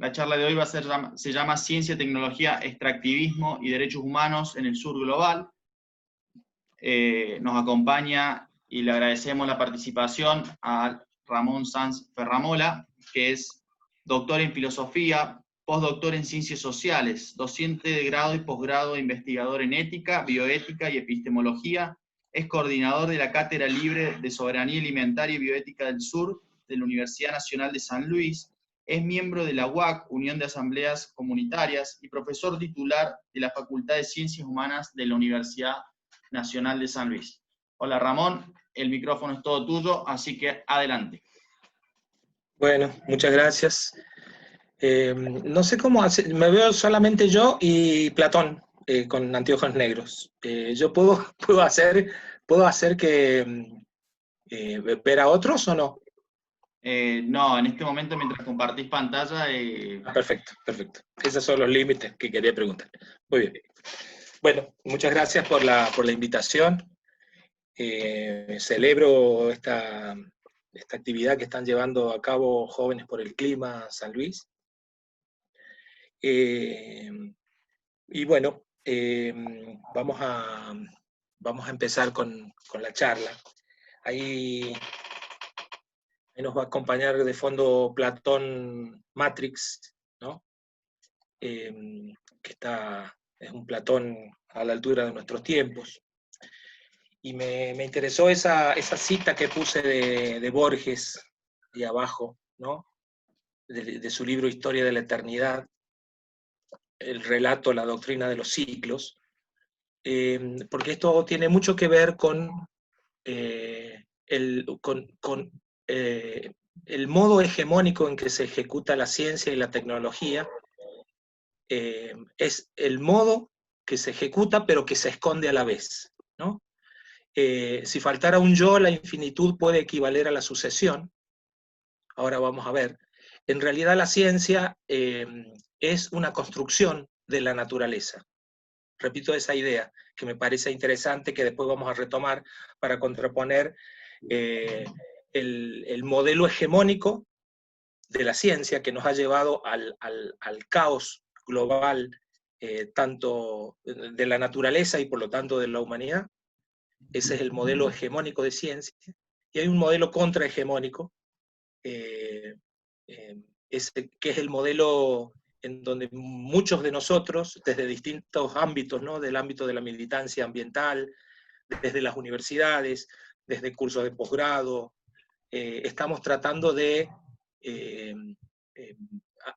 La charla de hoy se llama Ciencia, Tecnología, Extractivismo y Derechos Humanos en el Sur Global. Nos acompaña y le agradecemos la participación a Ramón Sanz Ferramola, que es doctor en Filosofía, postdoctor en Ciencias Sociales, docente de grado y posgrado, investigador en Ética, Bioética y Epistemología, es coordinador de la Cátedra Libre de Soberanía Alimentaria y Bioética del Sur de la Universidad Nacional de San Luis, es miembro de la UAC, Unión de Asambleas Comunitarias, y profesor titular de la Facultad de Ciencias Humanas de la Universidad Nacional de San Luis. Hola Ramón, el micrófono es todo tuyo, así que adelante. Bueno, muchas gracias. No sé cómo hacer, me veo solamente yo y Platón con anteojos negros. ¿Yo puedo hacer que ver a otros o no? No, en este momento mientras compartís pantalla... Perfecto, perfecto. Esos son los límites que quería preguntar. Muy bien. Bueno, muchas gracias por la invitación. Celebro esta actividad que están llevando a cabo Jóvenes por el Clima San Luis. Y bueno, vamos a empezar con la charla. Ahí nos va a acompañar de fondo Platón Matrix, ¿no? Que es un Platón a la altura de nuestros tiempos. Y me interesó esa cita que puse de Borges, de abajo, ¿no? De su libro Historia de la Eternidad, el relato, la doctrina de los ciclos, porque esto tiene mucho que ver con el modo hegemónico en que se ejecuta la ciencia y la tecnología. Es el modo que se ejecuta pero que se esconde a la vez, ¿no? Si faltara un yo, la infinitud puede equivaler a la sucesión. Ahora vamos a ver. En realidad la ciencia es una construcción de la naturaleza. Repito esa idea, que me parece interesante, que después vamos a retomar para contraponer el modelo hegemónico de la ciencia que nos ha llevado al caos global, tanto de la naturaleza y por lo tanto de la humanidad. Ese es el modelo hegemónico de ciencia. Y hay un modelo contrahegemónico, que es el modelo en donde muchos de nosotros, desde distintos ámbitos, ¿no? Del ámbito de la militancia ambiental, desde las universidades, desde cursos de posgrado, estamos tratando de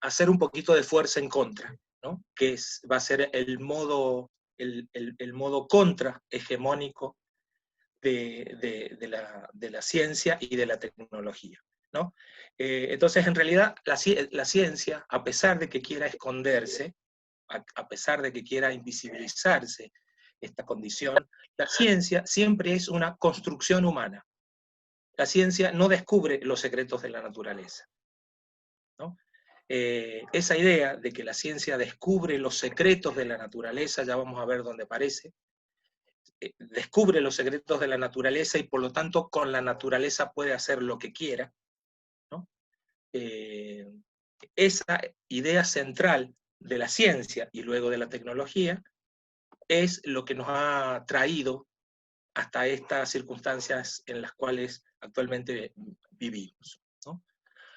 hacer un poquito de fuerza en contra, ¿no? Que va a ser el modo contra hegemónico de la ciencia y de la tecnología, ¿no? Entonces, en realidad, la ciencia, a pesar de que quiera esconderse, a pesar de que quiera invisibilizarse esta condición, la ciencia siempre es una construcción humana. La ciencia no descubre los secretos de la naturaleza, ¿no? Esa idea de que la ciencia descubre los secretos de la naturaleza, ya vamos a ver dónde aparece, descubre los secretos de la naturaleza y por lo tanto con la naturaleza puede hacer lo que quiera, ¿no? Esa idea central de la ciencia y luego de la tecnología es lo que nos ha traído hasta estas circunstancias en las cuales actualmente vivimos, ¿no?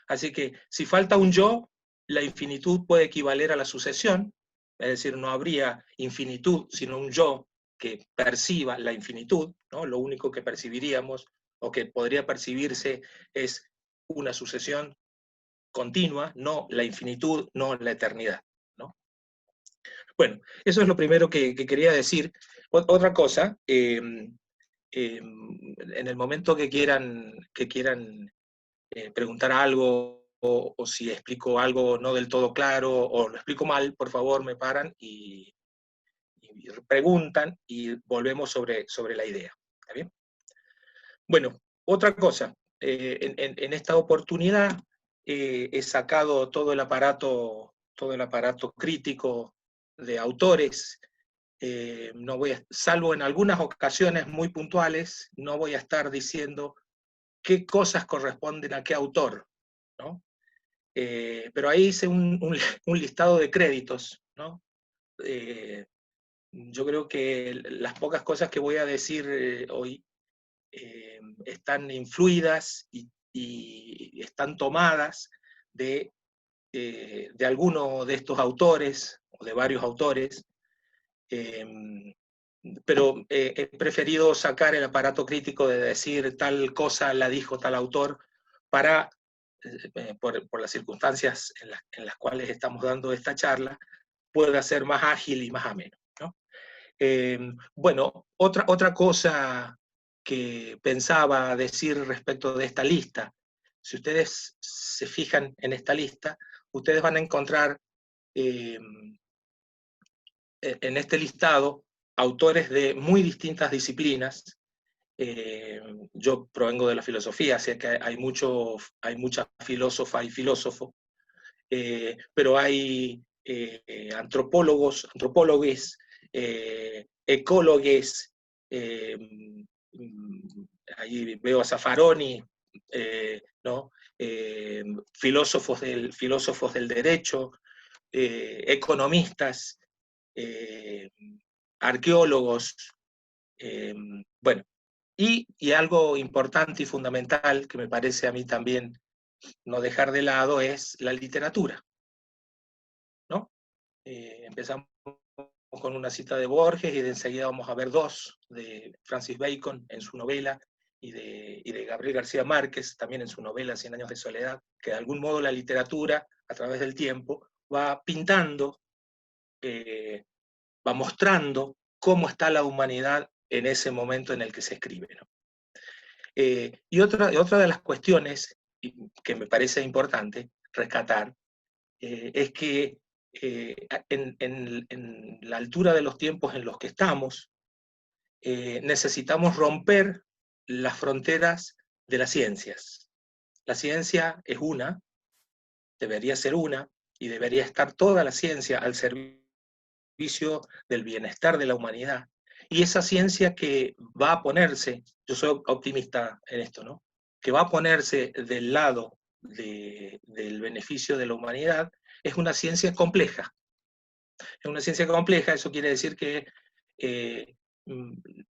Así que si falta un yo, la infinitud puede equivaler a la sucesión, es decir, no habría infinitud, sino un yo que perciba la infinitud, ¿no? Lo único que percibiríamos o que podría percibirse es una sucesión continua, no la infinitud, no la eternidad, ¿no? Bueno, eso es lo primero que quería decir. Otra cosa, en el momento que quieran preguntar algo, o si explico algo no del todo claro, o lo explico mal, por favor me paran y preguntan y volvemos sobre la idea. ¿Está bien? Bueno, otra cosa, en esta oportunidad he sacado todo el aparato crítico de autores. No voy salvo en algunas ocasiones muy puntuales, no voy a estar diciendo qué cosas corresponden a qué autor, ¿no? pero ahí hice un listado de créditos, ¿no? Yo creo que las pocas cosas que voy a decir hoy están influidas y están tomadas de alguno de estos autores, o de varios autores, pero he preferido sacar el aparato crítico de decir tal cosa la dijo tal autor para, por las circunstancias en las cuales estamos dando esta charla, pueda ser más ágil y más ameno, ¿no? Bueno, otra cosa que pensaba decir respecto de esta lista, si ustedes se fijan en esta lista, ustedes van a encontrar en este listado autores de muy distintas disciplinas. Yo provengo de la filosofía, así que hay mucha filósofa y filósofo, pero hay antropólogos, ecólogos, ahí veo a Zaffaroni, ¿no? Filósofos del derecho, economistas, arqueólogos, bueno, y algo importante y fundamental que me parece a mí también no dejar de lado es la literatura, ¿no? Empezamos con una cita de Borges y de enseguida vamos a ver dos, de Francis Bacon en su novela y de Gabriel García Márquez también en su novela 100 años de soledad, que de algún modo la literatura a través del tiempo va pintando, va mostrando cómo está la humanidad en ese momento en el que se escribe, ¿no? Y otra de las cuestiones que me parece importante rescatar es que en la altura de los tiempos en los que estamos, necesitamos romper las fronteras de las ciencias. La ciencia es una, debería ser una, y debería estar toda la ciencia al servicio del bienestar de la humanidad. Y esa ciencia que va a ponerse, yo soy optimista en esto, ¿no? Que va a ponerse del lado del beneficio de la humanidad, es una ciencia compleja. Es una ciencia compleja, eso quiere decir que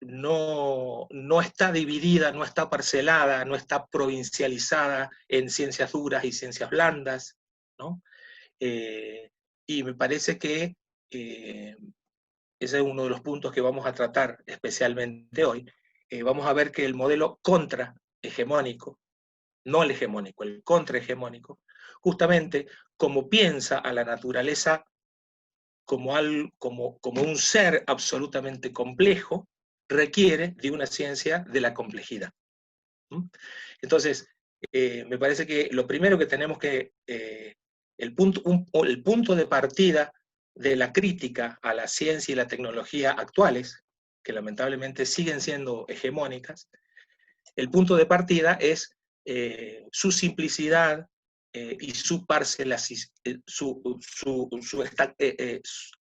no está dividida, no está parcelada, no está provincializada en ciencias duras y ciencias blandas, ¿no? Y me parece que ese es uno de los puntos que vamos a tratar especialmente hoy. Vamos a ver que el modelo contrahegemónico, no el hegemónico, el contrahegemónico, justamente como piensa a la naturaleza como un ser absolutamente complejo, requiere de una ciencia de la complejidad. Entonces, me parece que lo primero que tenemos que, el punto de partida de la crítica a la ciencia y la tecnología actuales, que lamentablemente siguen siendo hegemónicas, el punto de partida es su simplicidad y su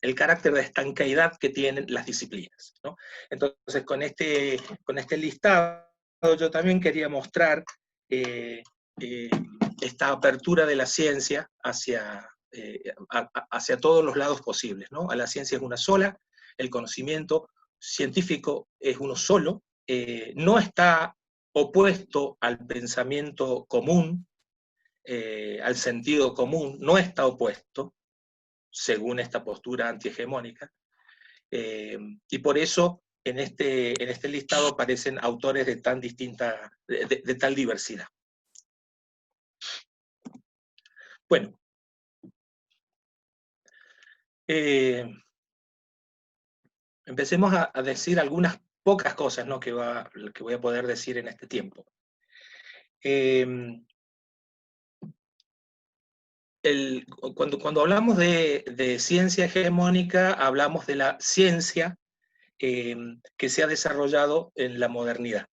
el carácter de estanqueidad que tienen las disciplinas, ¿no? Entonces, con este listado, yo también quería mostrar esta apertura de la ciencia hacia todos los lados posibles, ¿no? A la ciencia es una sola, el conocimiento científico es uno solo, no está opuesto al pensamiento común, al sentido común, no está opuesto, según esta postura antihegemónica, y por eso en este listado aparecen autores de tan distinta, de tal diversidad. Bueno, empecemos a decir algunas pocas cosas, ¿no?, que voy a poder decir en este tiempo. Cuando hablamos de ciencia hegemónica, hablamos de la ciencia que se ha desarrollado en la modernidad,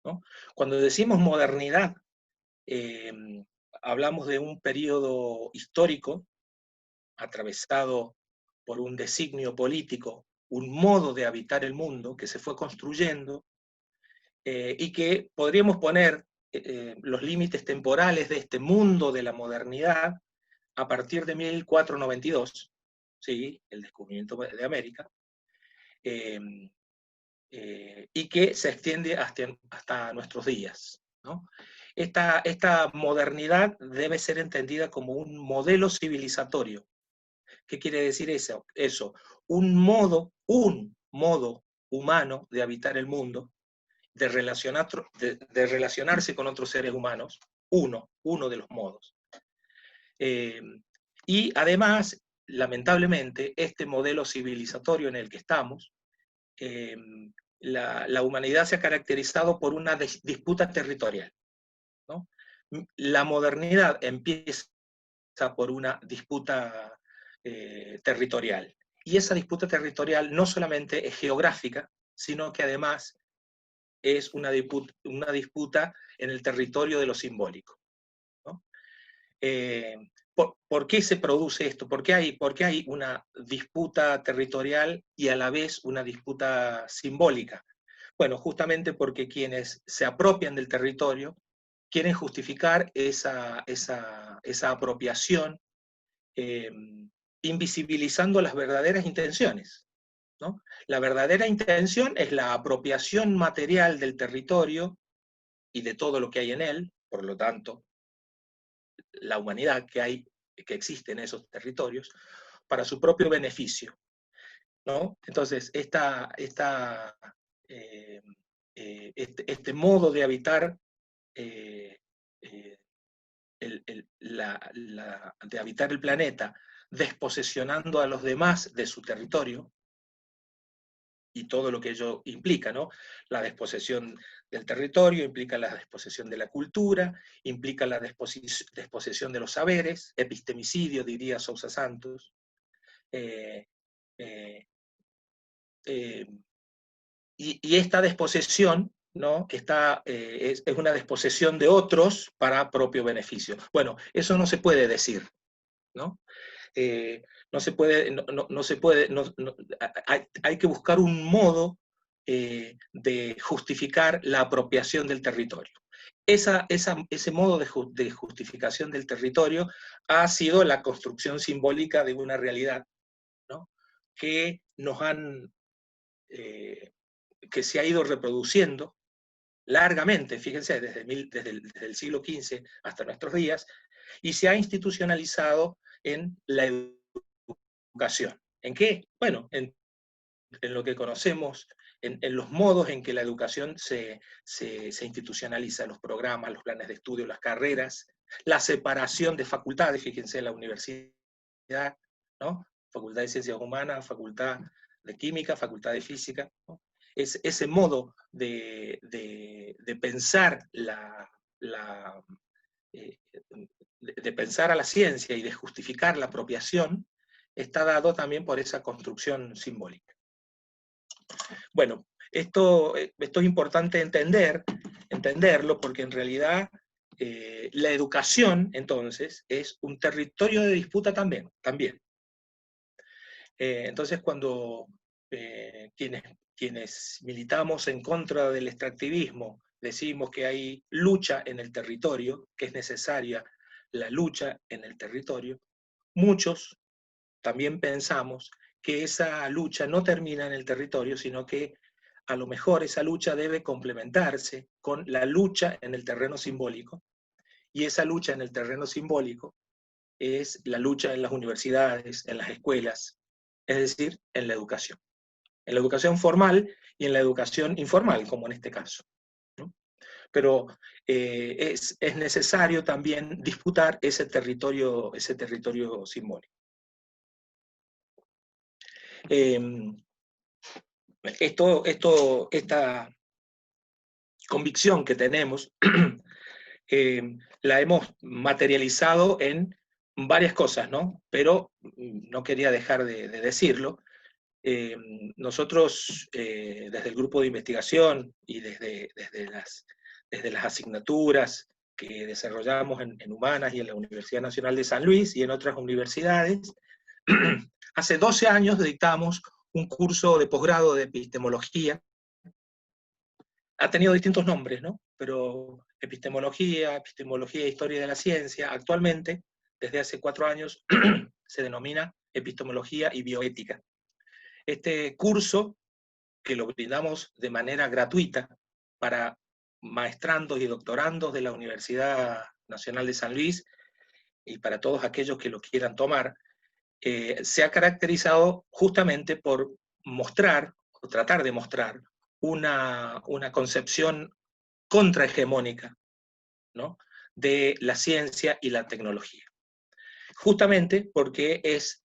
¿no? Cuando decimos modernidad, hablamos de un periodo histórico atravesado por un designio político, un modo de habitar el mundo que se fue construyendo y que podríamos poner los límites temporales de este mundo de la modernidad a partir de 1492, ¿sí? El descubrimiento de América, y que se extiende hasta nuestros días, ¿no? Esta modernidad debe ser entendida como un modelo civilizatorio. ¿Qué quiere decir eso? Un modo humano de habitar el mundo, de relacionarse con otros seres humanos, uno de los modos. Y además, lamentablemente, este modelo civilizatorio en el que estamos, la humanidad se ha caracterizado por una disputa territorial, ¿no? La modernidad empieza por una disputa territorial. Y esa disputa territorial no solamente es geográfica, sino que además es una disputa en el territorio de lo simbólico, ¿no? ¿Por qué se produce esto? ¿Por qué hay una disputa territorial y a la vez una disputa simbólica? Bueno, justamente porque quienes se apropian del territorio quieren justificar esa apropiación, invisibilizando las verdaderas intenciones, ¿no? La verdadera intención es la apropiación material del territorio y de todo lo que hay en él, por lo tanto, la humanidad que existe en esos territorios, para su propio beneficio, ¿no? Entonces, este modo de habitar, de habitar el planeta, desposesionando a los demás de su territorio, y todo lo que ello implica, ¿no? La desposesión del territorio implica la desposesión de la cultura, implica la desposesión de los saberes, epistemicidio, diría Sousa Santos. Y esta desposesión, ¿no? Es una desposesión de otros para propio beneficio. Bueno, eso no se puede decir, ¿no? No se puede, hay que buscar un modo de justificar la apropiación del territorio. Ese modo de justificación del territorio ha sido la construcción simbólica de una realidad, ¿no? Que que se ha ido reproduciendo largamente, fíjense, desde el siglo XV hasta nuestros días, y se ha institucionalizado en la educación. ¿En qué? Bueno, en lo que conocemos, en los modos en que la educación se institucionaliza, los programas, los planes de estudio, las carreras, la separación de facultades, fíjense, la universidad, ¿no? Facultad de Ciencias Humanas, Facultad de Química, Facultad de Física, ¿no? Ese modo de pensar de pensar a la ciencia y de justificar la apropiación está dado también por esa construcción simbólica. Bueno, esto es importante entenderlo, porque en realidad la educación, entonces, es un territorio de disputa también. Entonces, cuando quienes militamos en contra del extractivismo decimos que hay lucha en el territorio, que es necesaria la lucha en el territorio, muchos también pensamos que esa lucha no termina en el territorio, sino que a lo mejor esa lucha debe complementarse con la lucha en el terreno simbólico, y esa lucha en el terreno simbólico es la lucha en las universidades, en las escuelas, es decir, en la educación formal y en la educación informal, como en este caso, ¿no? Pero es necesario también disputar ese territorio simbólico. Esta convicción que tenemos la hemos materializado en varias cosas, ¿no? Pero no quería dejar de decirlo. Nosotros, desde el grupo de investigación y desde las asignaturas que desarrollamos en Humanas y en la Universidad Nacional de San Luis y en otras universidades, hace 12 años dictamos un curso de posgrado de epistemología. Ha tenido distintos nombres, ¿no? Pero epistemología e historia de la ciencia, actualmente desde hace 4 años, se denomina Epistemología y Bioética. Este curso, que lo brindamos de manera gratuita para maestrandos y doctorandos de la Universidad Nacional de San Luis, y para todos aquellos que lo quieran tomar, se ha caracterizado justamente por mostrar, o tratar de mostrar, una concepción contrahegemónica, ¿no?, de la ciencia y la tecnología. Justamente porque es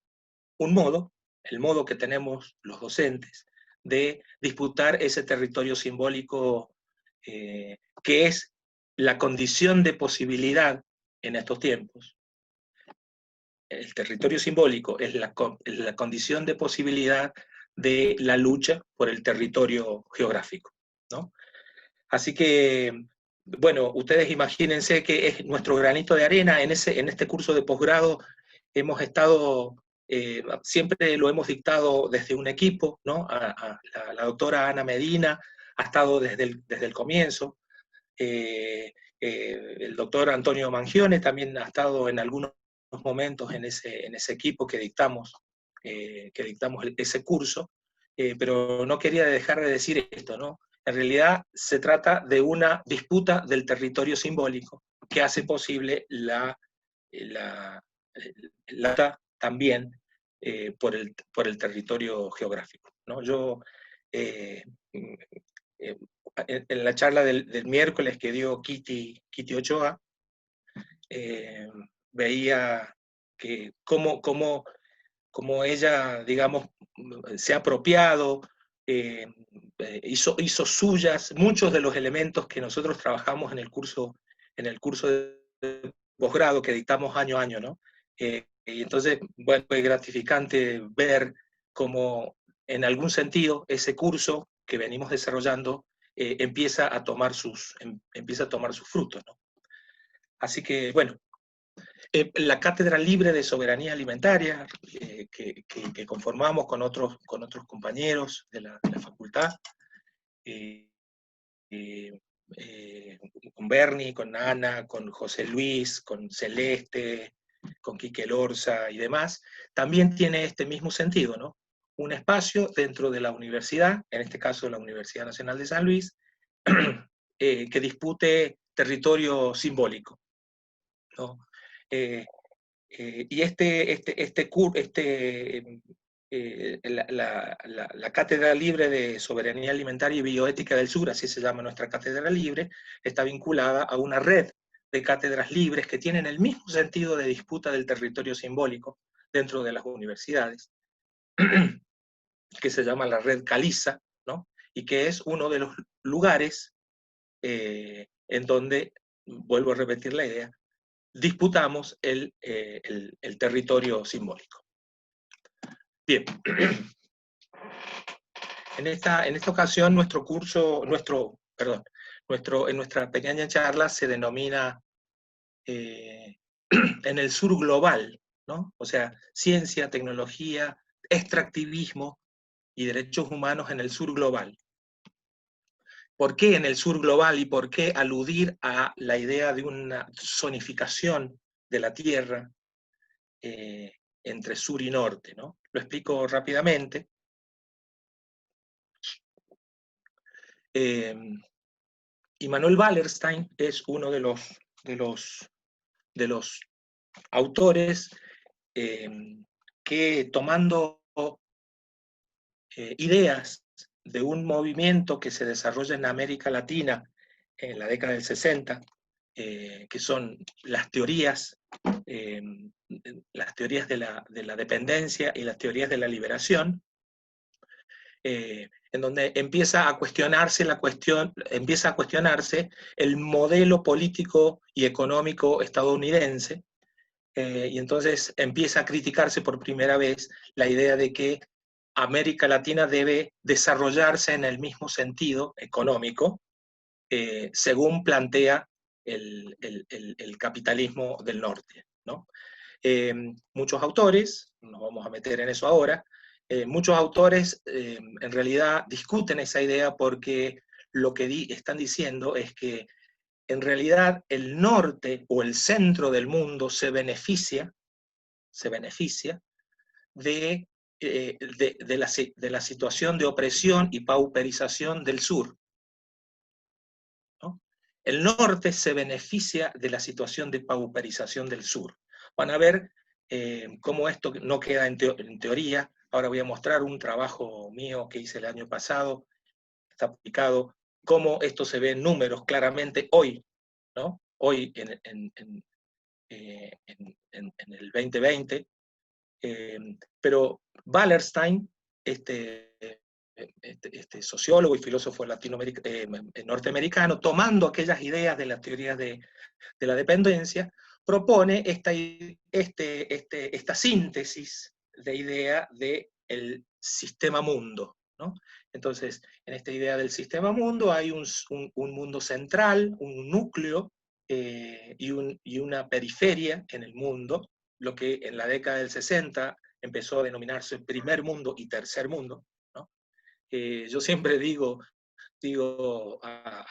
un modo, el modo que tenemos los docentes, de disputar ese territorio simbólico que es la condición de posibilidad en estos tiempos. El territorio simbólico es la condición de posibilidad de la lucha por el territorio geográfico, ¿no? Así que, bueno, ustedes imagínense que es nuestro granito de arena en este curso de posgrado. Hemos estado, siempre lo hemos dictado desde un equipo, ¿no? La doctora Ana Medina ha estado desde el comienzo. El doctor Antonio Mangione también ha estado en algunos momentos en ese equipo que dictamos ese curso, pero no quería dejar de decir esto, ¿no? En realidad se trata de una disputa del territorio simbólico que hace posible la también por el territorio geográfico, ¿no? Yo, en la charla del miércoles que dio Kitty Ochoa, veía que cómo ella, digamos, se ha apropiado, hizo suyas muchos de los elementos que nosotros trabajamos en el curso de posgrado que dictamos año a año, ¿no? Y entonces, bueno, fue gratificante ver cómo, en algún sentido, ese curso que venimos desarrollando empieza a tomar sus frutos, ¿no? Así que, bueno, la Cátedra Libre de Soberanía Alimentaria, que conformamos con otros compañeros de la facultad, con Bernie, con Ana, con José Luis, con Celeste, con Quique Lorza y demás, también tiene este mismo sentido, ¿no? Un espacio dentro de la universidad, en este caso la Universidad Nacional de San Luis, que dispute territorio simbólico, ¿no? Y la Cátedra Libre de Soberanía Alimentaria y Bioética del Sur, así se llama nuestra cátedra libre, está vinculada a una red de cátedras libres que tienen el mismo sentido de disputa del territorio simbólico dentro de las universidades, que se llama la red Caliza, ¿no? Y que es uno de los lugares en donde, vuelvo a repetir la idea, disputamos el territorio simbólico. Bien. En esta ocasión en nuestra pequeña charla se denomina en el sur global, ¿no? O sea, ciencia, tecnología, extractivismo y derechos humanos en el sur global. ¿Por qué en el sur global y por qué aludir a la idea de una zonificación de la Tierra entre sur y norte, ¿no? Lo explico rápidamente. Immanuel Wallerstein es uno de los autores que, tomando ideas de un movimiento que se desarrolla en América Latina en la década del 60, que son las teorías de la dependencia y las teorías de la liberación, en donde empieza a cuestionarse el modelo político y económico estadounidense, y entonces empieza a criticarse por primera vez la idea de que América Latina debe desarrollarse en el mismo sentido económico, según plantea el capitalismo del norte, ¿no? Muchos autores, nos vamos a meter en eso ahora, muchos autores en realidad discuten esa idea porque lo que están diciendo es que en realidad el norte o el centro del mundo se beneficia de la situación de opresión y pauperización del sur, ¿no? El norte se beneficia de la situación de pauperización del sur. Van a ver cómo esto no queda en teoría. Ahora voy a mostrar un trabajo mío que hice el año pasado, está publicado, cómo esto se ve en números claramente hoy, ¿no? Hoy en el 2020, pero Wallerstein, este sociólogo y filósofo norteamericano, tomando aquellas ideas de las teorías de la dependencia, propone esta síntesis de idea del sistema mundo, ¿no? Entonces, en esta idea del sistema mundo hay un mundo central, un núcleo y una periferia en el mundo, lo que en la década del 60 empezó a denominarse primer mundo y tercer mundo, ¿no? Yo siempre digo a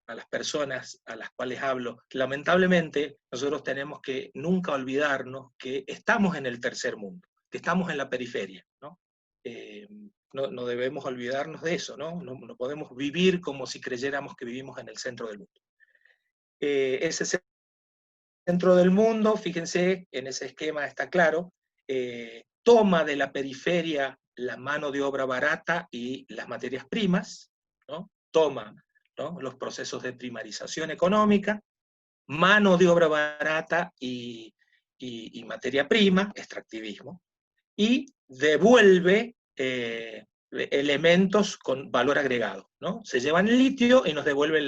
las personas a las cuales hablo, lamentablemente nosotros tenemos que nunca olvidarnos que estamos en el tercer mundo, que estamos en la periferia, ¿no? No debemos olvidarnos de eso, ¿no? No podemos vivir como si creyéramos que vivimos en el centro del mundo. Ese centro del mundo, fíjense, en ese esquema está claro, toma de la periferia la mano de obra barata y las materias primas, ¿no? Toma, ¿no?, los procesos de primarización económica, mano de obra barata y materia prima, extractivismo, y devuelve elementos con valor agregado, ¿no? Se llevan el litio y nos devuelven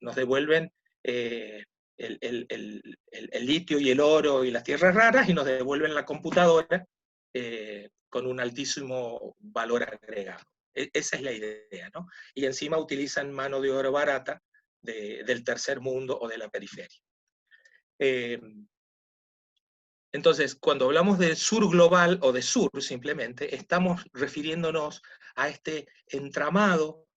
nos devuelven el litio y el oro y las tierras raras, y nos devuelven la computadora con un altísimo valor agregado. Esa es la idea, ¿no? Y encima utilizan mano de obra barata del tercer mundo o de la periferia. Entonces, cuando hablamos de sur global o de sur simplemente, estamos refiriéndonos a este entramado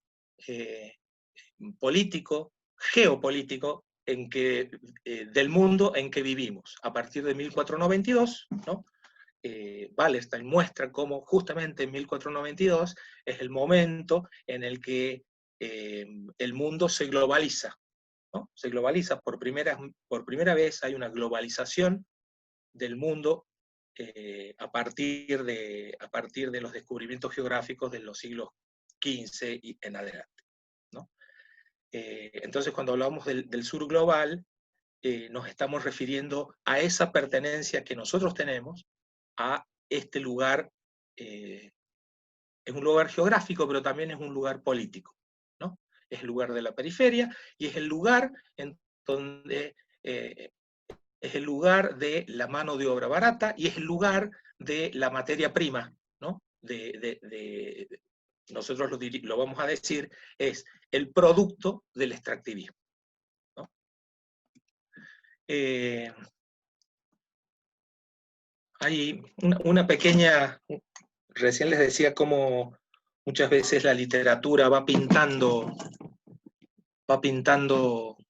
político, geopolítico, del mundo en que vivimos. A partir de 1492, ¿no? Wallerstein muestra cómo justamente en 1492 es el momento en el que el mundo se globaliza, ¿no? Se globaliza por primera vez, hay una globalización del mundo a partir de los descubrimientos geográficos de los siglos XV y en adelante, ¿no? Entonces, cuando hablamos del sur global, nos estamos refiriendo a esa pertenencia que nosotros tenemos a este lugar. Es un lugar geográfico, pero también es un lugar político, ¿no? Es el lugar de la periferia y es el lugar en donde es el lugar de la mano de obra barata y es el lugar de la materia prima, ¿no? Nosotros lo vamos a decir, es el producto del extractivismo, ¿no? Hay una pequeña, recién les decía cómo muchas veces la literatura va pintando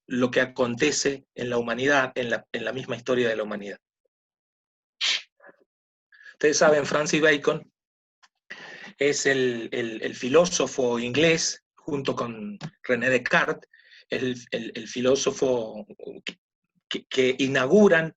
lo que acontece en la humanidad, en la misma historia de la humanidad. Ustedes saben, Francis Bacon es el filósofo inglés, junto con René Descartes, el filósofo que inauguran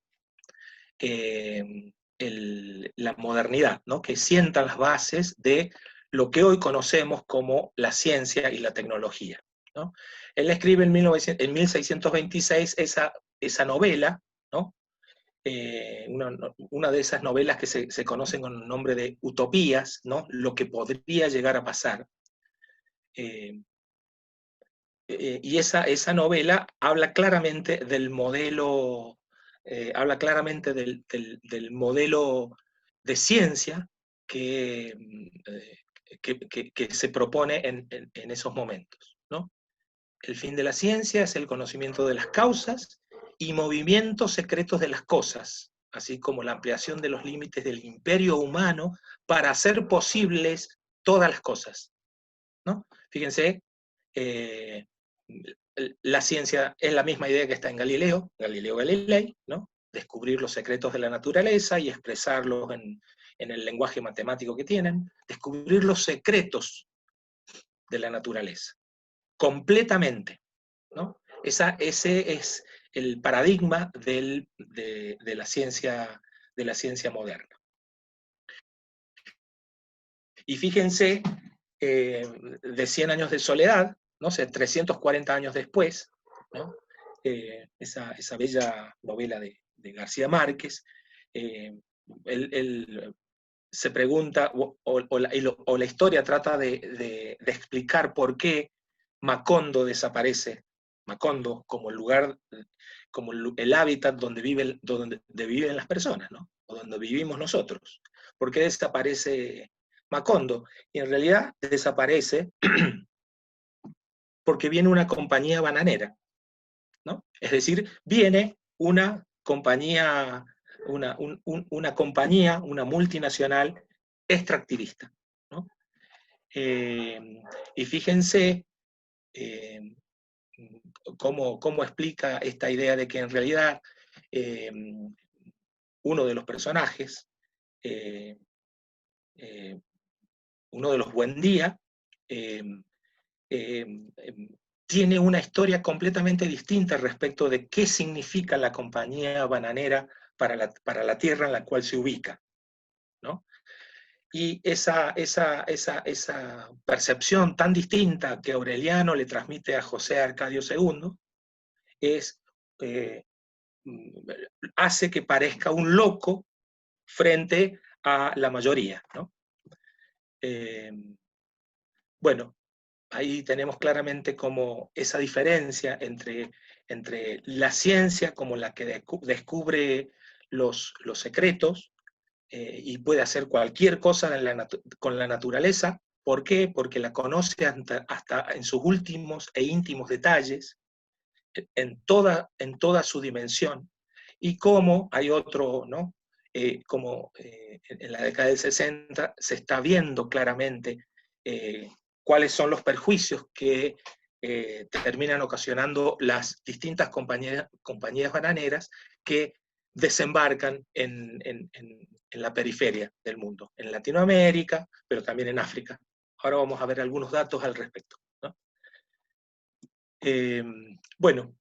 la modernidad, ¿no? Que sientan las bases de lo que hoy conocemos como la ciencia y la tecnología, ¿no? Él escribe en 1626 esa novela, ¿no? Una de esas novelas que se conocen con el nombre de utopías, ¿no? Lo que podría llegar a pasar. Y esa novela habla claramente del modelo, del modelo de ciencia que se propone en esos momentos, ¿no? El fin de la ciencia es el conocimiento de las causas y movimientos secretos de las cosas, así como la ampliación de los límites del imperio humano para hacer posibles todas las cosas, ¿no? Fíjense, la ciencia es la misma idea que está en Galileo Galilei, ¿no? Descubrir los secretos de la naturaleza y expresarlos en el lenguaje matemático que tienen, descubrir los secretos de la naturaleza, completamente, ¿no? Ese es el paradigma de la ciencia moderna. Y fíjense, de 100 años de soledad, ¿no? 340 años después, ¿no? Esa bella novela de García Márquez, él se pregunta, o la historia trata de explicar por qué Macondo desaparece, Macondo como el lugar, como el hábitat donde viven las personas, ¿no? O donde vivimos nosotros. ¿Por qué desaparece Macondo? Y en realidad desaparece porque viene una compañía bananera, ¿no? Es decir, viene una compañía, una multinacional extractivista, ¿no? Y fíjense cómo explica esta idea de que en realidad uno de los personajes, uno de los Buendía, tiene una historia completamente distinta respecto de qué significa la compañía bananera para la tierra en la cual se ubica, ¿no? Y esa percepción tan distinta que Aureliano le transmite a José Arcadio II hace que parezca un loco frente a la mayoría, ¿no? Bueno, ahí tenemos claramente como esa diferencia entre la ciencia como la que descubre los secretos y puede hacer cualquier cosa con la naturaleza. ¿Por qué? Porque la conoce hasta en sus últimos e íntimos detalles, en toda su dimensión, y como hay otro, ¿no? Como en la década del 60 se está viendo claramente cuáles son los perjuicios que terminan ocasionando las distintas compañías bananeras que desembarcan en la periferia del mundo, en Latinoamérica, pero también en África. Ahora vamos a ver algunos datos al respecto, ¿no? Bueno,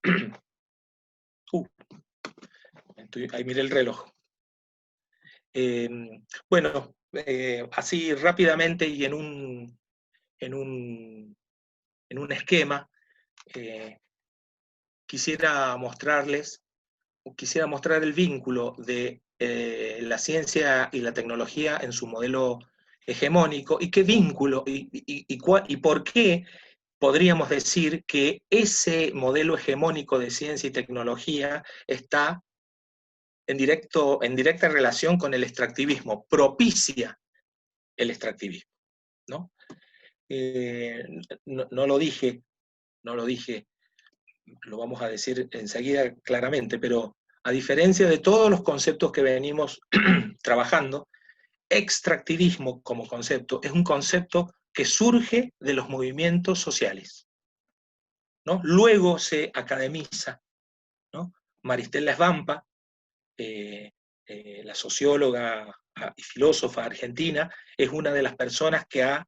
ahí miré el reloj. Bueno, así rápidamente y en un esquema, quisiera mostrar el vínculo de la ciencia y la tecnología en su modelo hegemónico, y qué vínculo, y por qué podríamos decir que ese modelo hegemónico de ciencia y tecnología está en directa relación con el extractivismo, propicia el extractivismo, ¿no? No lo dije, lo vamos a decir enseguida claramente, pero a diferencia de todos los conceptos que venimos trabajando, extractivismo como concepto es un concepto que surge de los movimientos sociales, ¿no? Luego se academiza, ¿no? Maristela Svampa, la socióloga y filósofa argentina, es una de las personas que ha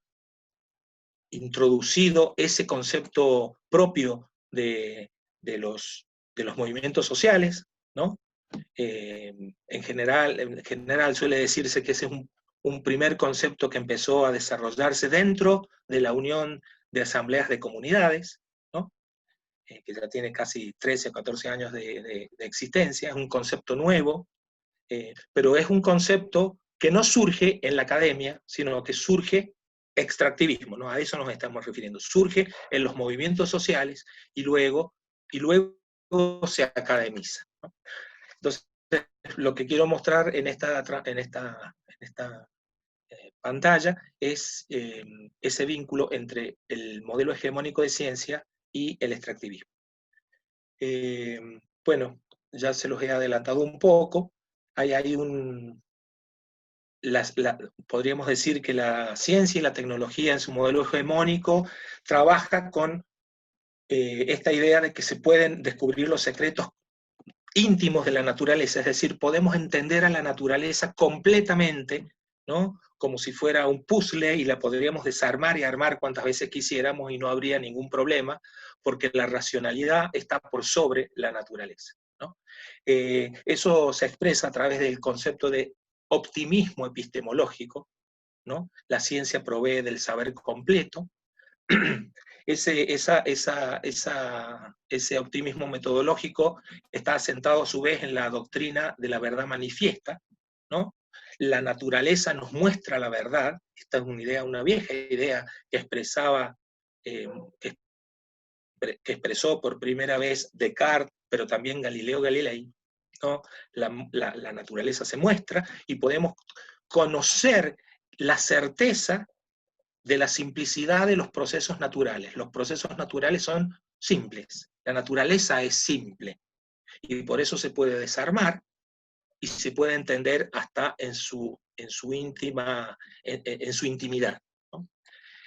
introducido ese concepto propio de los movimientos sociales, ¿no? En general suele decirse que ese es un primer concepto que empezó a desarrollarse dentro de la Unión de Asambleas de Comunidades, ¿no? Que ya tiene casi 13 o 14 años de existencia, es un concepto nuevo, pero es un concepto que no surge en la academia, sino que surge extractivismo, ¿no? A eso nos estamos refiriendo. Surge en los movimientos sociales y luego se academiza, ¿no? Entonces, lo que quiero mostrar en esta pantalla es ese vínculo entre el modelo hegemónico de ciencia y el extractivismo. Bueno, ya se los he adelantado un poco. Hay podríamos decir que la ciencia y la tecnología en su modelo hegemónico trabaja con esta idea de que se pueden descubrir los secretos íntimos de la naturaleza, es decir, podemos entender a la naturaleza completamente, ¿no? Como si fuera un puzzle y la podríamos desarmar y armar cuantas veces quisiéramos y no habría ningún problema, porque la racionalidad está por sobre la naturaleza, ¿no? Eso se expresa a través del concepto de optimismo epistemológico, ¿no? La ciencia provee del saber completo. Ese optimismo metodológico está asentado a su vez en la doctrina de la verdad manifiesta, ¿no? La naturaleza nos muestra la verdad. Esta es una vieja idea que expresaba, que expresó por primera vez Descartes, pero también Galileo Galilei, ¿no? La naturaleza se muestra y podemos conocer la certeza de la simplicidad de los procesos naturales. Los procesos naturales son simples, la naturaleza es simple, y por eso se puede desarmar, y se puede entender hasta en su intimidad, ¿no?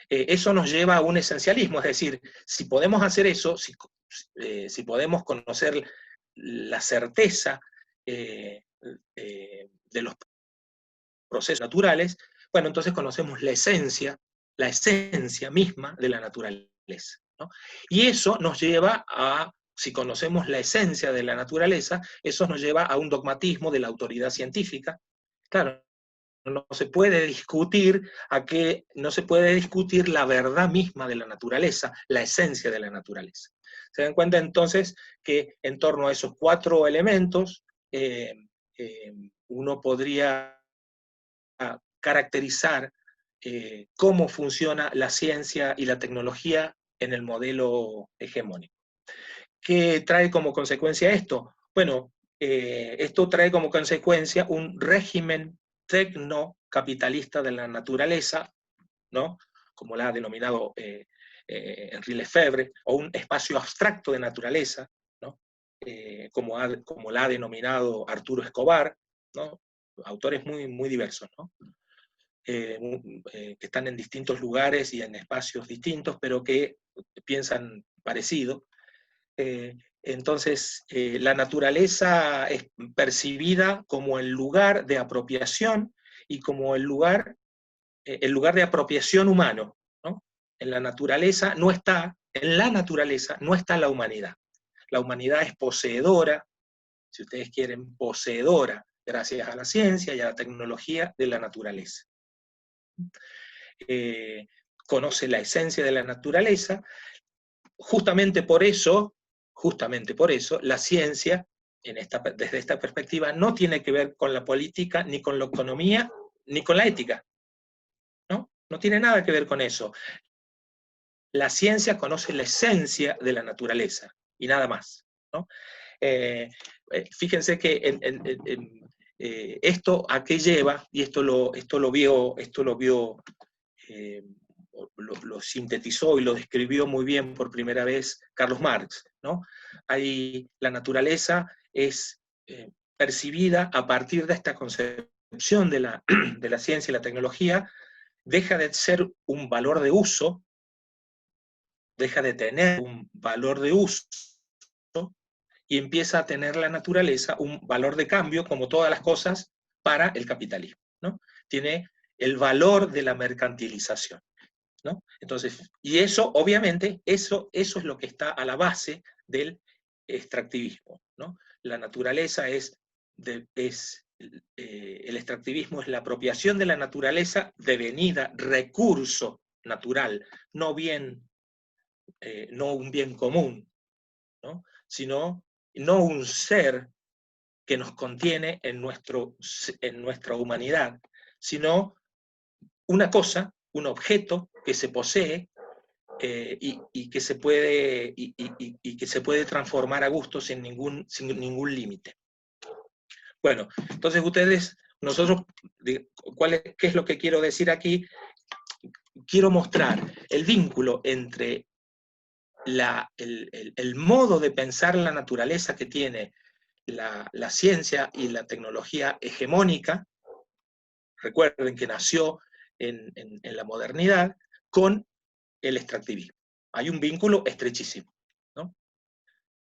Eso nos lleva a un esencialismo, es decir, si podemos hacer eso, si podemos conocer la certeza de los procesos naturales, bueno, entonces conocemos la esencia misma de la naturaleza, ¿no? Y eso nos lleva a, si conocemos la esencia de la naturaleza, eso nos lleva a un dogmatismo de la autoridad científica. Claro, no se puede discutir no se puede discutir la verdad misma de la naturaleza, la esencia de la naturaleza. Se dan cuenta entonces que en torno a esos 4 elementos, uno podría caracterizar cómo funciona la ciencia y la tecnología en el modelo hegemónico. ¿Qué trae como consecuencia esto? Bueno, esto trae como consecuencia un régimen tecnocapitalista de la naturaleza, ¿no? Como la ha denominado Henri Lefebvre, o un espacio abstracto de naturaleza, ¿no? Como la ha denominado Arturo Escobar, ¿no? Autores muy, muy diversos, ¿no? Que están en distintos lugares y en espacios distintos, pero que piensan parecido. Entonces, la naturaleza es percibida como el lugar de apropiación y como el lugar de apropiación humano, ¿no? En la naturaleza no está la humanidad. La humanidad es poseedora, si ustedes quieren, poseedora, gracias a la ciencia y a la tecnología de la naturaleza. Conoce la esencia de la naturaleza. Justamente por eso, la ciencia, desde esta perspectiva, no tiene que ver con la política, ni con la economía, ni con la ética, ¿no? No tiene nada que ver con eso. La ciencia conoce la esencia de la naturaleza, y nada más, ¿no? Fíjense que esto a qué lleva, y esto lo sintetizó y lo describió muy bien por primera vez Carlos Marx, ¿no? Ahí la naturaleza es percibida a partir de esta concepción de la ciencia y la tecnología, deja de ser un valor de uso, deja de tener un valor de uso, y empieza a tener la naturaleza un valor de cambio, como todas las cosas, para el capitalismo, ¿no? Tiene el valor de la mercantilización, ¿no? Entonces, y eso, obviamente, eso es lo que está a la base del extractivismo, ¿no? La naturaleza el extractivismo es la apropiación de la naturaleza devenida recurso natural, no un bien común, ¿no? Sino no un ser que nos contiene en nuestra humanidad, sino una cosa, un objeto que se posee y que se puede transformar a gusto sin ningún límite. Bueno, entonces ¿qué es lo que quiero decir aquí? Quiero mostrar el vínculo entre el modo de pensar la naturaleza que tiene la ciencia y la tecnología hegemónica. Recuerden que nació en la modernidad, con el extractivismo. Hay un vínculo estrechísimo,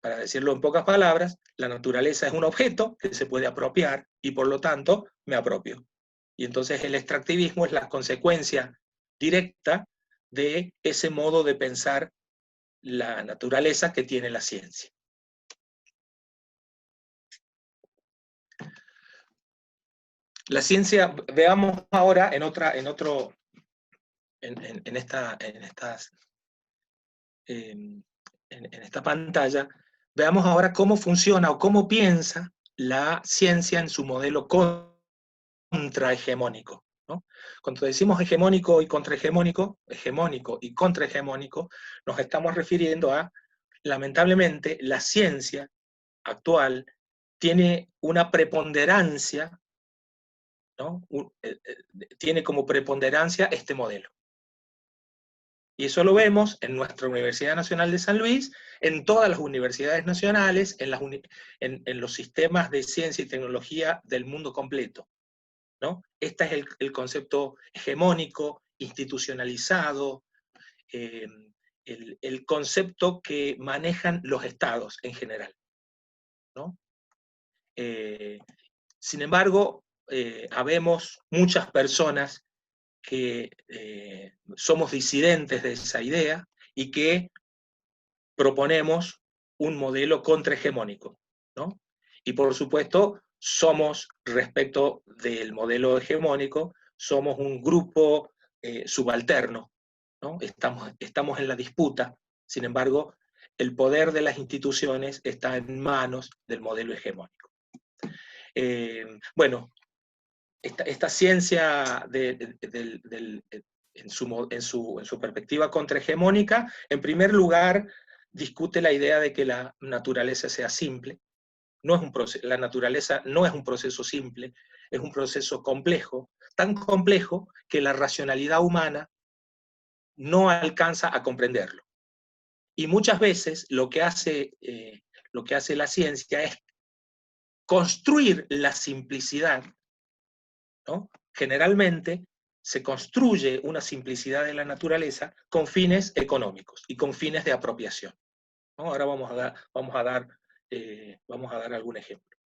para decirlo en pocas palabras, la naturaleza es un objeto que se puede apropiar y por lo tanto me apropio. Y entonces el extractivismo es la consecuencia directa de ese modo de pensar la naturaleza que tiene la ciencia. La ciencia, veamos ahora en esta pantalla, veamos ahora cómo funciona o cómo piensa la ciencia en su modelo contrahegemónico, ¿no? Cuando decimos hegemónico y contrahegemónico, hegemónico y contrahegemónico, nos estamos refiriendo a, lamentablemente, la ciencia actual tiene una preponderancia, ¿no? Tiene como preponderancia este modelo. Y eso lo vemos en nuestra Universidad Nacional de San Luis, en todas las universidades nacionales, en los sistemas de ciencia y tecnología del mundo completo, ¿no? Este es el concepto hegemónico, institucionalizado, el concepto que manejan los estados en general, ¿no? Sin embargo, habemos muchas personas que somos disidentes de esa idea y que proponemos un modelo contrahegemónico, ¿no? Y por supuesto, somos, respecto del modelo hegemónico, somos un grupo subalterno, ¿no? Estamos en la disputa, sin embargo, el poder de las instituciones está en manos del modelo hegemónico. Bueno, esta ciencia en su perspectiva contrahegemónica, en primer lugar, discute la idea de que la naturaleza sea simple. La naturaleza no es un proceso simple, es un proceso complejo, tan complejo que la racionalidad humana no alcanza a comprenderlo. Y muchas veces lo que hace la ciencia es construir la simplicidad, ¿no? Generalmente se construye una simplicidad de la naturaleza con fines económicos y con fines de apropiación, ¿no? Ahora vamos a dar algún ejemplo.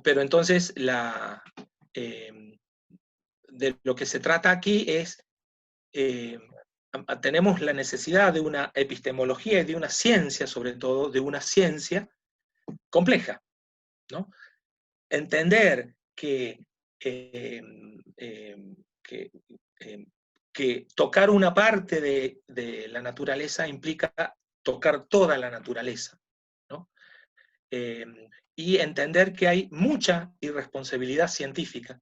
Pero entonces de lo que se trata aquí es, tenemos la necesidad de una epistemología y de una ciencia, sobre todo, de una ciencia compleja, ¿no? Entender que tocar una parte de la naturaleza implica tocar toda la naturaleza, ¿no? Y entender que hay mucha irresponsabilidad científica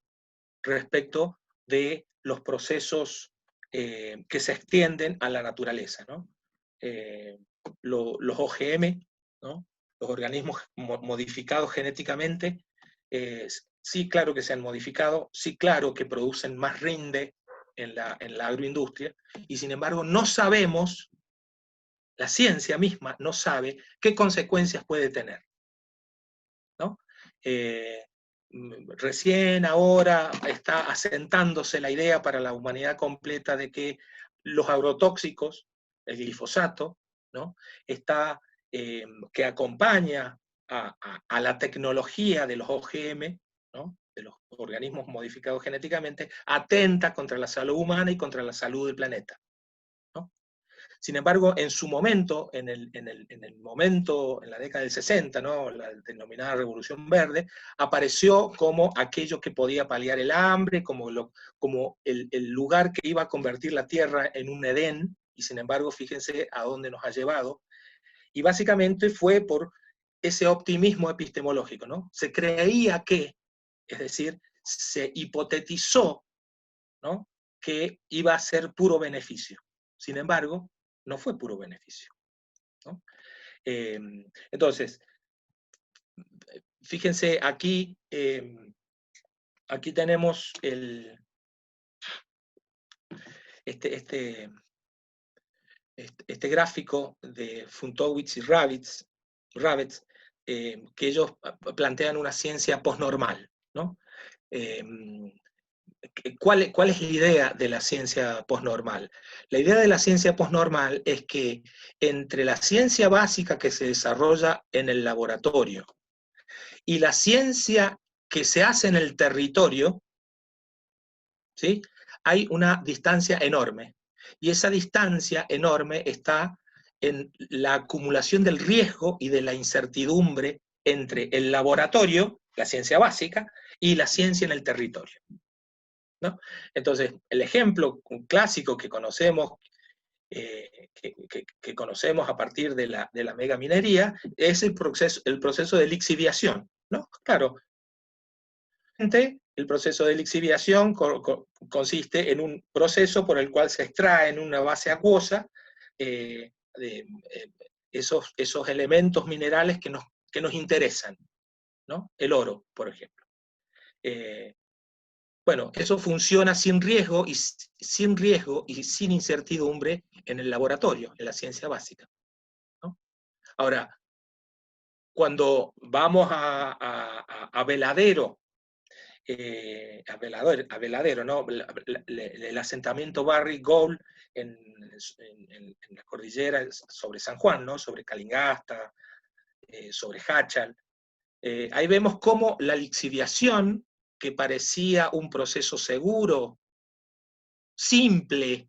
respecto de los procesos que se extienden a la naturaleza, ¿no? Los OGM, ¿no? Los organismos modificados genéticamente, sí, claro que se han modificado, sí, claro que producen más rinde en la agroindustria, y sin embargo no sabemos, la ciencia misma no sabe qué consecuencias puede tener, ¿no? Recién ahora está asentándose la idea para la humanidad completa de que los agrotóxicos, el glifosato, ¿no? Que acompaña a la tecnología de los OGM, ¿no? De los organismos modificados genéticamente, atenta contra la salud humana y contra la salud del planeta, ¿no? Sin embargo, en su momento, en la década del 60, ¿no? La denominada Revolución Verde, apareció como aquello que podía paliar el hambre, como el lugar que iba a convertir la Tierra en un Edén, y sin embargo, fíjense a dónde nos ha llevado. Y básicamente fue por ese optimismo epistemológico, ¿no? Se creía que, es decir, se hipotetizó, ¿no? Que iba a ser puro beneficio. Sin embargo, no fue puro beneficio, ¿no? Entonces, fíjense aquí, aquí tenemos este gráfico de Funtowicz y Ravitz, que ellos plantean una ciencia posnormal, ¿no? ¿cuál es la idea de la ciencia posnormal? La idea de la ciencia posnormal es que entre la ciencia básica que se desarrolla en el laboratorio y la ciencia que se hace en el territorio, ¿sí?, hay una distancia enorme. Y esa distancia enorme está en la acumulación del riesgo y de la incertidumbre entre el laboratorio, la ciencia básica, y la ciencia en el territorio, ¿no? Entonces, el ejemplo clásico que conocemos, que conocemos a partir de la megaminería es el proceso de lixiviación, ¿no? Claro, el proceso de lixiviación consiste en un proceso por el cual se extrae en una base acuosa esos elementos minerales que nos interesan, ¿no? El oro, por ejemplo. Bueno, eso funciona sin riesgo y sin incertidumbre en el laboratorio, en la ciencia básica, ¿no? Ahora, cuando vamos a Veladero, a Veladero, ¿no? El asentamiento Barrick Gold en la cordillera sobre San Juan, ¿no? Sobre Calingasta, sobre Hachal. Ahí vemos cómo la lixiviación, que parecía un proceso seguro, simple,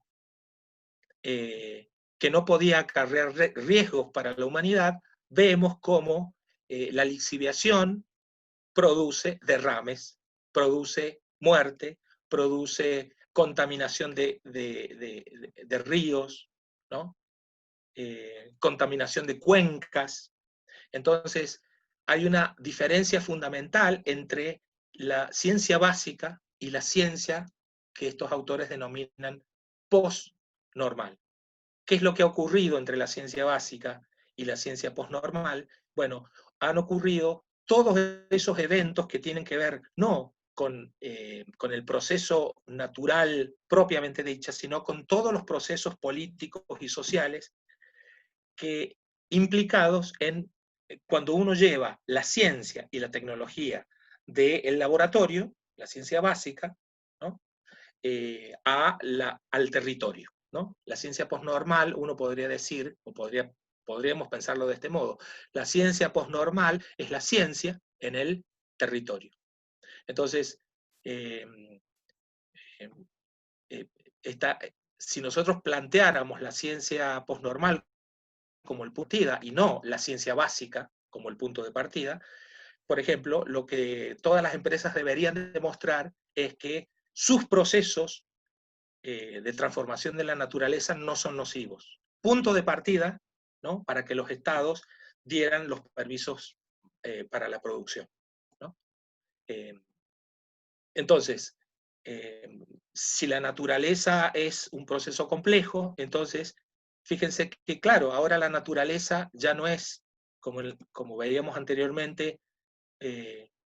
que no podía acarrear riesgos para la humanidad, vemos cómo la lixiviación produce derrames, produce muerte, produce contaminación de ríos, ¿no? Contaminación de cuencas. Entonces, hay una diferencia fundamental entre la ciencia básica y la ciencia que estos autores denominan post-normal. ¿Qué es lo que ha ocurrido entre la ciencia básica y la ciencia post-normal? Bueno, han ocurrido todos esos eventos que tienen que ver no con el proceso natural propiamente dicha, sino con todos los procesos políticos y sociales que implicados en cuando uno lleva la ciencia y la tecnología del laboratorio, la ciencia básica, ¿no? Al territorio, ¿no? La ciencia posnormal, uno podría decir, o podríamos pensarlo de este modo, la ciencia posnormal es la ciencia en el territorio. Entonces, eh, eh, si nosotros planteáramos la ciencia posnormal como el punto de partida y no la ciencia básica como el punto de partida, por ejemplo, lo que todas las empresas deberían demostrar es que sus procesos de transformación de la naturaleza no son nocivos. Punto de partida, ¿no?, para que los estados dieran los permisos para la producción, ¿no? Entonces, si la naturaleza es un proceso complejo, entonces, fíjense que, claro, ahora la naturaleza ya no es, como veíamos anteriormente,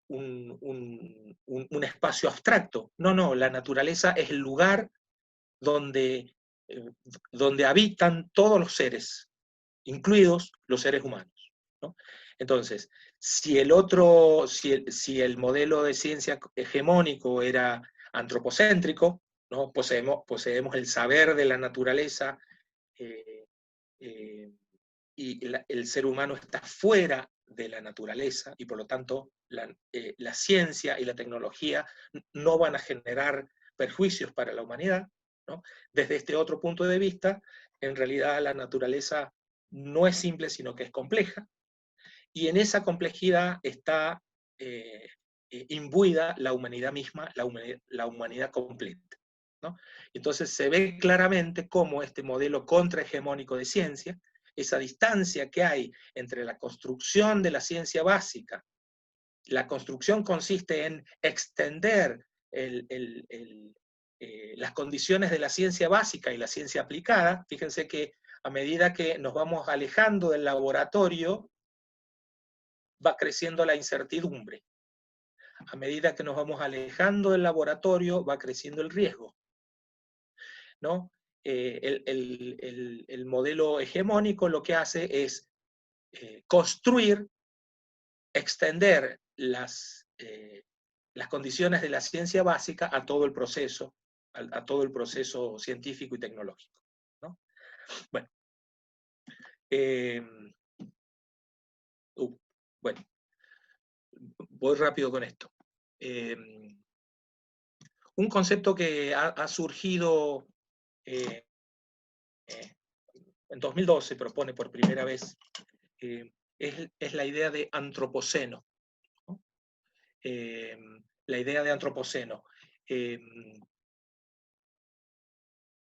un espacio abstracto. No, no, la naturaleza es el lugar donde, donde habitan todos los seres, incluidos los seres humanos, ¿no? Entonces, si el modelo de ciencia hegemónico era antropocéntrico, ¿no? Poseemos el saber de la naturaleza, eh, eh, y el ser humano está fuera de la naturaleza, y por lo tanto la ciencia y la tecnología no van a generar perjuicios para la humanidad, ¿no? Desde este otro punto de vista, en realidad la naturaleza no es simple, sino que es compleja, y en esa complejidad está imbuida la humanidad misma, la humanidad completa, ¿no? Entonces se ve claramente cómo este modelo contrahegemónico de ciencia, esa distancia que hay entre la construcción de la ciencia básica, la construcción consiste en extender las condiciones de la ciencia básica y la ciencia aplicada. Fíjense que a medida que nos vamos alejando del laboratorio, va creciendo la incertidumbre. A medida que nos vamos alejando del laboratorio, va creciendo el riesgo, ¿no? El modelo hegemónico lo que hace es construir, extender las condiciones de la ciencia básica a todo el proceso, a todo el proceso científico y tecnológico, ¿no? Bueno, bueno, voy rápido con esto. Un concepto que ha surgido en 2012, se propone por primera vez, es la idea de antropoceno, ¿no? La idea de antropoceno.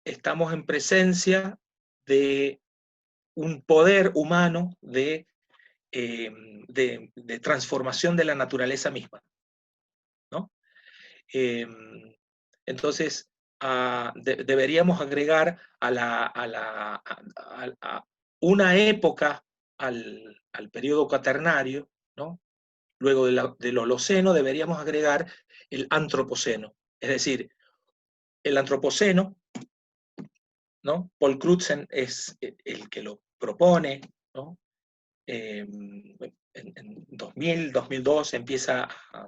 Estamos en presencia de un poder humano de transformación de la naturaleza misma, ¿no? Entonces, deberíamos agregar a una época al periodo cuaternario, ¿no? Luego del Holoceno deberíamos agregar el Antropoceno, es decir, el Antropoceno, ¿no? Paul Crutzen es el que lo propone, ¿no? En 2000, 2002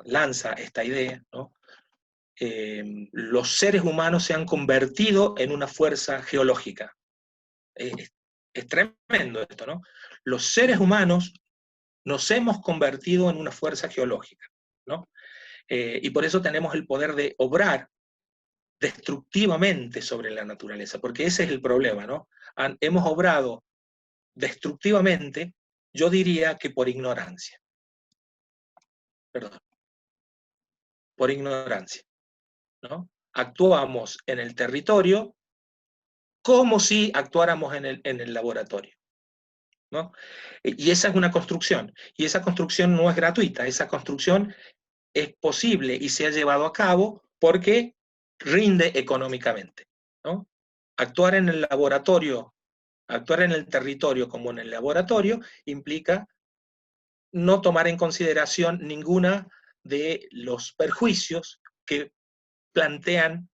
lanza esta idea, ¿no? Los seres humanos se han convertido en una fuerza geológica. Es tremendo esto, ¿no? Los seres humanos nos hemos convertido en una fuerza geológica, ¿no? Y por eso tenemos el poder de obrar destructivamente sobre la naturaleza, porque ese es el problema, ¿no? Hemos obrado destructivamente, yo diría que por ignorancia. Perdón. Por ignorancia, ¿no? Actuamos en el territorio como si actuáramos en el laboratorio, ¿no? Y esa es una construcción, y esa construcción no es gratuita, esa construcción es posible y se ha llevado a cabo porque rinde económicamente, ¿no? Actuar en el laboratorio, actuar en el territorio como en el laboratorio, implica no tomar en consideración ninguna de los perjuicios que plantean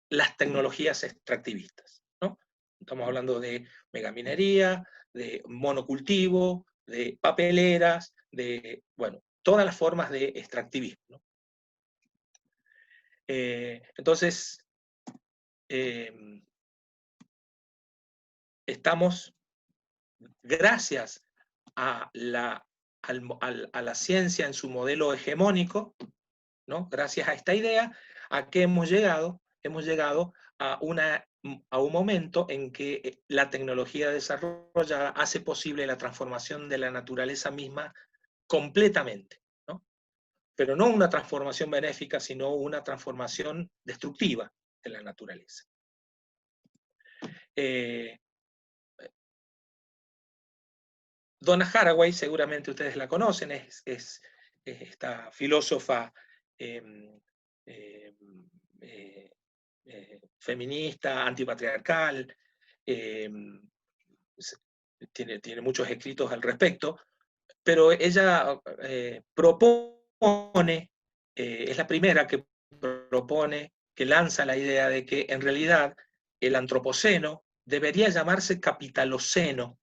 las tecnologías extractivistas, ¿no? Estamos hablando de megaminería, de monocultivo, de papeleras, de, bueno, todas las formas de extractivismo, ¿no? Entonces, estamos, gracias a la ciencia en su modelo hegemónico, ¿no? Gracias a esta idea, ¿a qué hemos llegado? Hemos llegado a un momento en que la tecnología desarrollada hace posible la transformación de la naturaleza misma completamente, ¿no? Pero no una transformación benéfica, sino una transformación destructiva de la naturaleza. Donna Haraway, seguramente ustedes la conocen, es esta filósofa feminista, antipatriarcal, tiene muchos escritos al respecto, pero ella propone, es la primera que propone, que lanza la idea de que en realidad el antropoceno debería llamarse capitaloceno,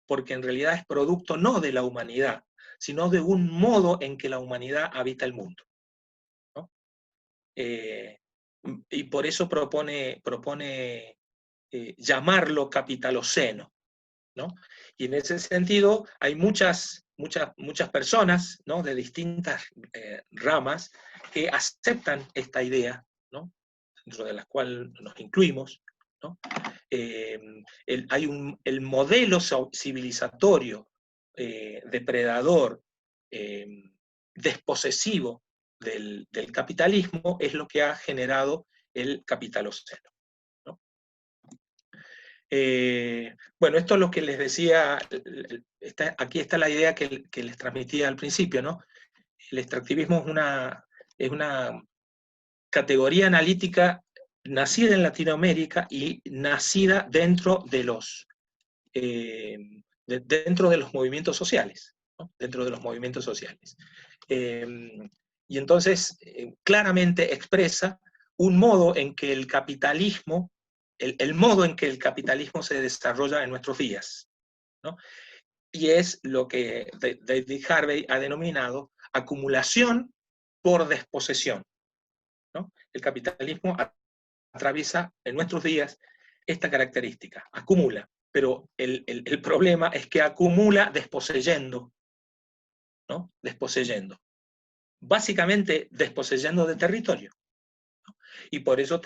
porque en realidad es producto no de la humanidad, sino de un modo en que la humanidad habita el mundo, ¿no? Y por eso propone llamarlo capitaloceno, ¿no? Y en ese sentido hay muchas personas, ¿no? De distintas ramas que aceptan esta idea, ¿no? Dentro de las cuales nos incluimos, ¿no? Hay el modelo civilizatorio depredador, desposesivo del capitalismo, es lo que ha generado el capitaloceno, ¿no? Bueno, esto es lo que les decía, aquí está la idea que les transmitía al principio, ¿no? El extractivismo es una categoría analítica nacida en Latinoamérica y nacida dentro de los movimientos sociales, ¿no? Dentro de los movimientos sociales. Y entonces claramente expresa un modo en que el capitalismo, el modo en que el capitalismo se desarrolla en nuestros días, ¿no? Y es lo que David Harvey ha denominado acumulación por desposesión, ¿no? El capitalismo atraviesa en nuestros días esta característica, acumula, pero el problema es que acumula desposeyendo, ¿no? Desposeyendo. Básicamente desposeyendo de territorio. Y por eso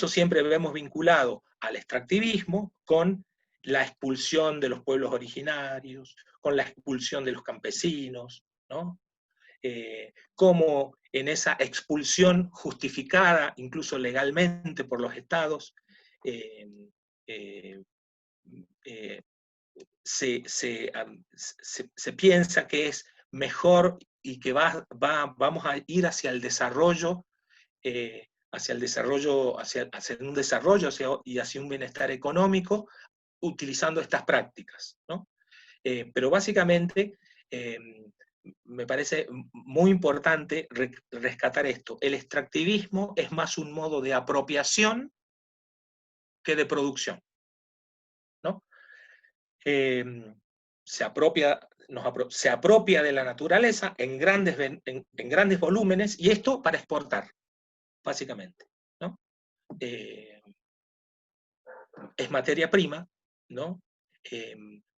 siempre vemos vinculado al extractivismo con la expulsión de los pueblos originarios, con la expulsión de los campesinos, ¿no? Como en esa expulsión justificada, incluso legalmente por los estados, se piensa que es mejor y que vamos a ir hacia el desarrollo, hacia un desarrollo y hacia un bienestar económico utilizando estas prácticas, ¿no? Pero básicamente me parece muy importante rescatar esto. El extractivismo es más un modo de apropiación que de producción, ¿no? Se apropia de la naturaleza en grandes volúmenes, y esto para exportar, básicamente, ¿no? Es materia prima, ¿no?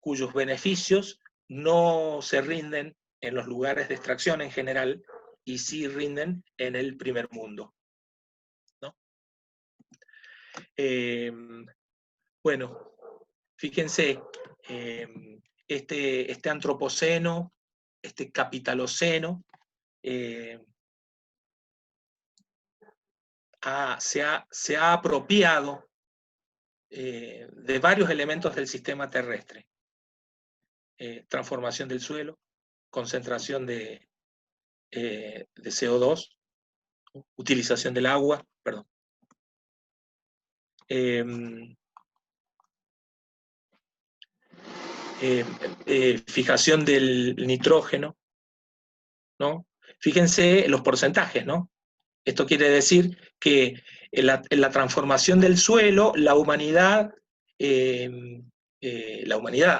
Cuyos beneficios no se rinden en los lugares de extracción en general, y sí rinden en el primer mundo, ¿no? Bueno, fíjense, este antropoceno, este capitaloceno, se ha apropiado de varios elementos del sistema terrestre. Transformación del suelo, concentración de CO2, utilización del agua, perdón. Fijación del nitrógeno, ¿no? Fíjense los porcentajes, ¿no? Esto quiere decir que en la transformación del suelo, la humanidad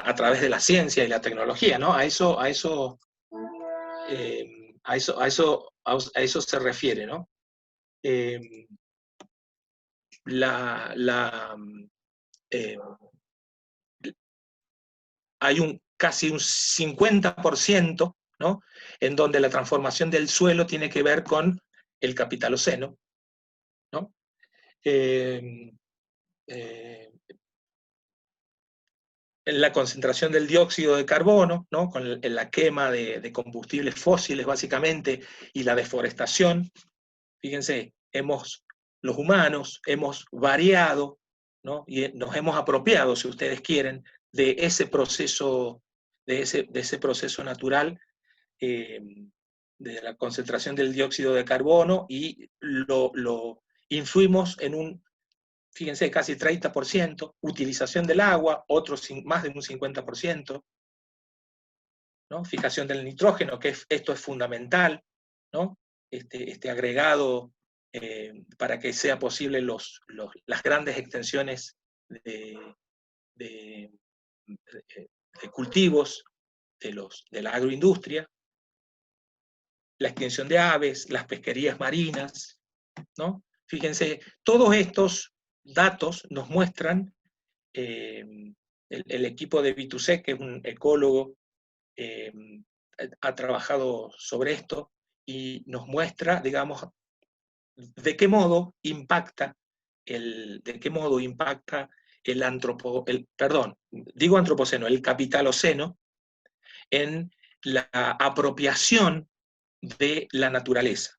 a través de la ciencia y la tecnología, ¿no? A eso se refiere, ¿no? Hay casi un 50%, ¿no? En donde la transformación del suelo tiene que ver con el capitaloceno, ¿no? En la concentración del dióxido de carbono, ¿no? En la quema de combustibles fósiles, básicamente, y la deforestación. Fíjense, los humanos hemos variado, ¿no? Y nos hemos apropiado, si ustedes quieren, de ese proceso natural, de la concentración del dióxido de carbono, y lo influimos en fíjense, casi 30%, utilización del agua, más de un 50%, ¿no? Fijación del nitrógeno, esto es fundamental, ¿no? Este agregado para que sea posible las grandes extensiones de cultivos de la agroindustria, la extensión de aves, las pesquerías marinas, ¿no? Fíjense, todos estos datos nos muestran, el equipo de Vitusek, que es un ecólogo, ha trabajado sobre esto y nos muestra, digamos, de qué modo impacta el capitaloceno en la apropiación de la naturaleza,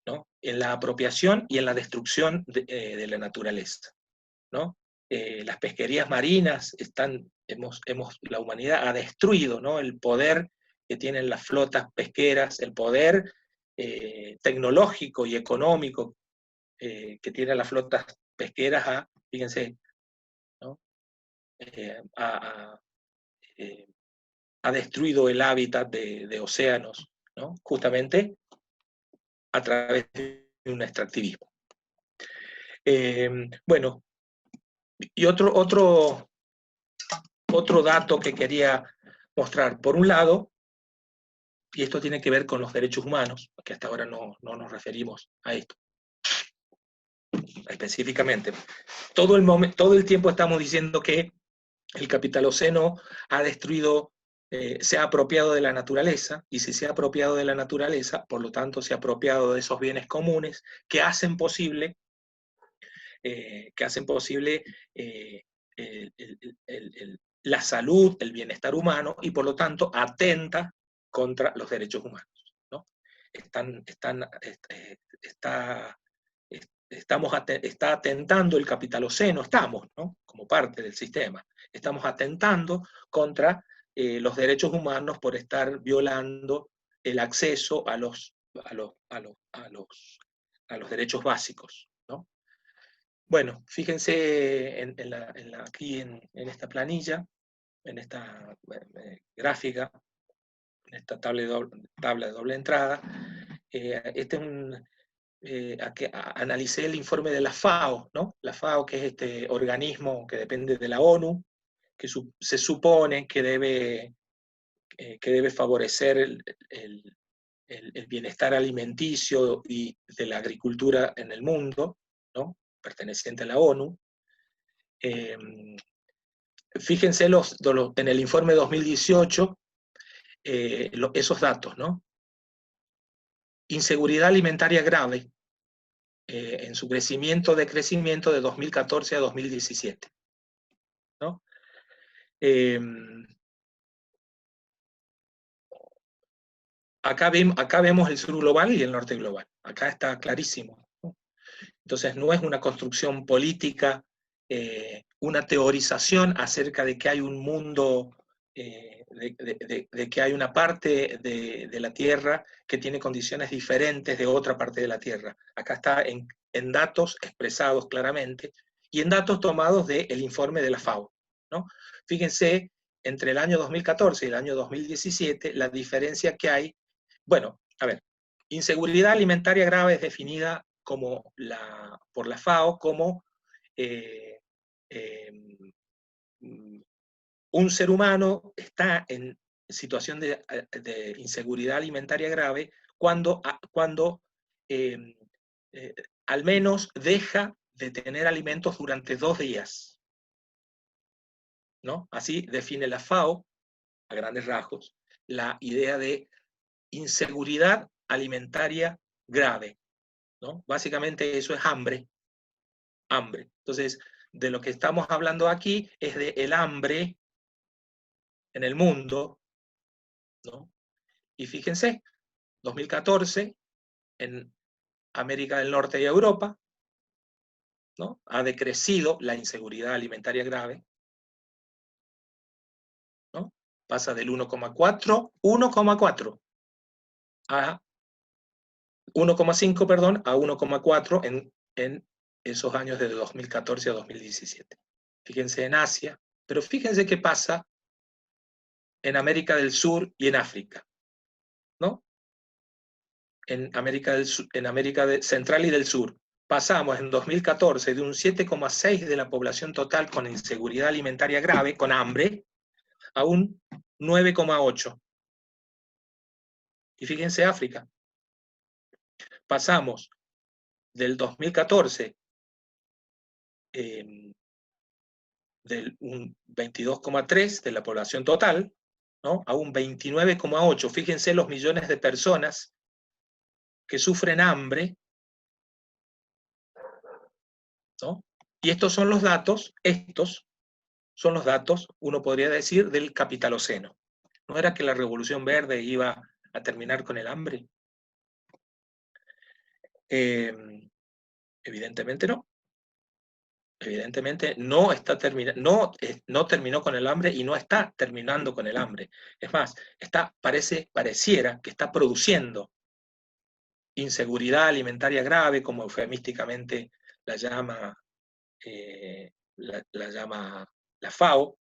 ¿no? En la apropiación y en la destrucción de la naturaleza, ¿no? Las pesquerías marinas la humanidad ha destruido, ¿no? El poder que tienen las flotas pesqueras, el poder tecnológico y económico que tienen las flotas pesqueras, fíjense, ¿no? Ha destruido el hábitat de océanos, ¿no? Justamente a través de un extractivismo. Bueno, y otro dato que quería mostrar. Por un lado, y esto tiene que ver con los derechos humanos, que hasta ahora no nos referimos a esto específicamente. Todo el tiempo estamos diciendo que el capitaloceno ha destruido, se ha apropiado de la naturaleza, y si se ha apropiado de la naturaleza, por lo tanto se ha apropiado de esos bienes comunes que hacen posible la salud, el bienestar humano, y por lo tanto atenta contra los derechos humanos, ¿no? Está atentando el capitaloceno, ¿no? Como parte del sistema, estamos atentando contra los derechos humanos por estar violando el acceso a los derechos básicos, ¿no? Bueno, fíjense aquí en esta planilla, en esta gráfica, en esta tabla de doble entrada. Analicé el informe de la FAO, ¿no? La FAO, que es este organismo que depende de la ONU, que se supone que debe favorecer el bienestar alimenticio y de la agricultura en el mundo, ¿no? Perteneciente a la ONU. Fíjense en el informe 2018 esos datos, ¿no? Inseguridad alimentaria grave en su decrecimiento de 2014 a 2017, ¿no? Acá vemos el sur global y el norte global. Acá está clarísimo, ¿no? Entonces no es una construcción política, una teorización acerca de que hay un mundo, de que hay una parte de la Tierra que tiene condiciones diferentes de otra parte de la Tierra. Acá está en datos expresados claramente y en datos tomados del informe de la FAO, ¿no? Fíjense, entre el año 2014 y el año 2017, la diferencia que hay. Bueno, a ver, inseguridad alimentaria grave es definida por la FAO como un ser humano está en situación de inseguridad alimentaria grave cuando al menos deja de tener alimentos durante 2 días, ¿no? Así define la FAO, a grandes rasgos, la idea de inseguridad alimentaria grave, ¿no? Básicamente eso es hambre. Entonces, de lo que estamos hablando aquí es de el hambre en el mundo, ¿no? Y fíjense, 2014, en América del Norte y Europa, ¿no? Ha decrecido la inseguridad alimentaria grave, ¿no? Pasa del 1,4 a 1,5, perdón, a 1,4 en esos años de 2014 a 2017. Fíjense en Asia, pero fíjense qué pasa en América del Sur y en África, ¿no? En América Central y del Sur, pasamos en 2014 de un 7,6 de la población total con inseguridad alimentaria grave, con hambre, a un 9,8. Y fíjense África, pasamos del 2014 del un 22,3 de la población total, ¿no? A un 29,8. Fíjense los millones de personas que sufren hambre, ¿no? Y estos son los datos, uno podría decir, del capitaloceno. ¿No era que la Revolución Verde iba a terminar con el hambre? Evidentemente no. Evidentemente no terminó con el hambre y no está terminando con el hambre. Es más, pareciera que está produciendo inseguridad alimentaria grave, como eufemísticamente la llama la FAO.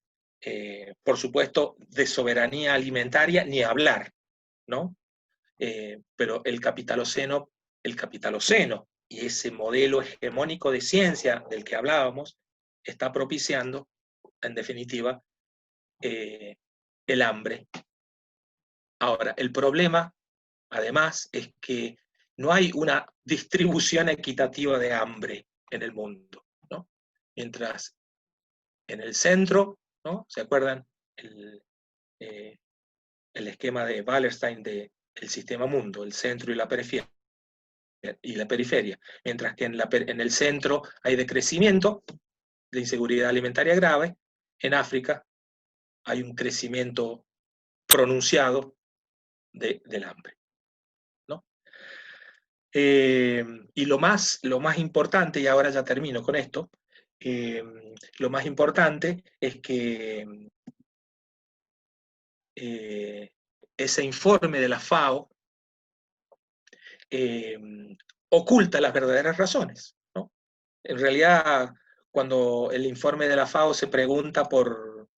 Por supuesto, de soberanía alimentaria ni hablar, ¿no? Pero el capitaloceno y ese modelo hegemónico de ciencia del que hablábamos está propiciando, en definitiva, el hambre Ahora, el problema, además, es que no hay una distribución equitativa de hambre en el mundo, ¿no? Mientras en el centro, ¿no? ¿Se acuerdan? El esquema de Wallerstein del sistema mundo, el centro y la periferia. Mientras que en el centro hay decrecimiento de inseguridad alimentaria grave, en África hay un crecimiento pronunciado del hambre, ¿no? Y lo más importante, y ahora ya termino con esto, lo más importante es que ese informe de la FAO oculta las verdaderas razones, ¿no? En realidad, cuando el informe de la FAO se pregunta por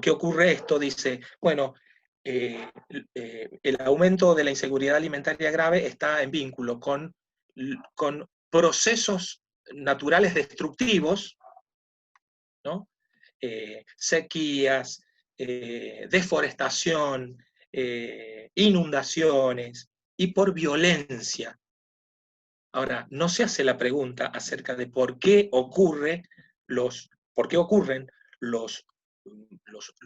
qué ocurre esto, dice, bueno, el aumento de la inseguridad alimentaria grave está en vínculo con procesos naturales destructivos, ¿no? Sequías, deforestación, inundaciones y por violencia. Ahora, no se hace la pregunta acerca de por qué ocurren los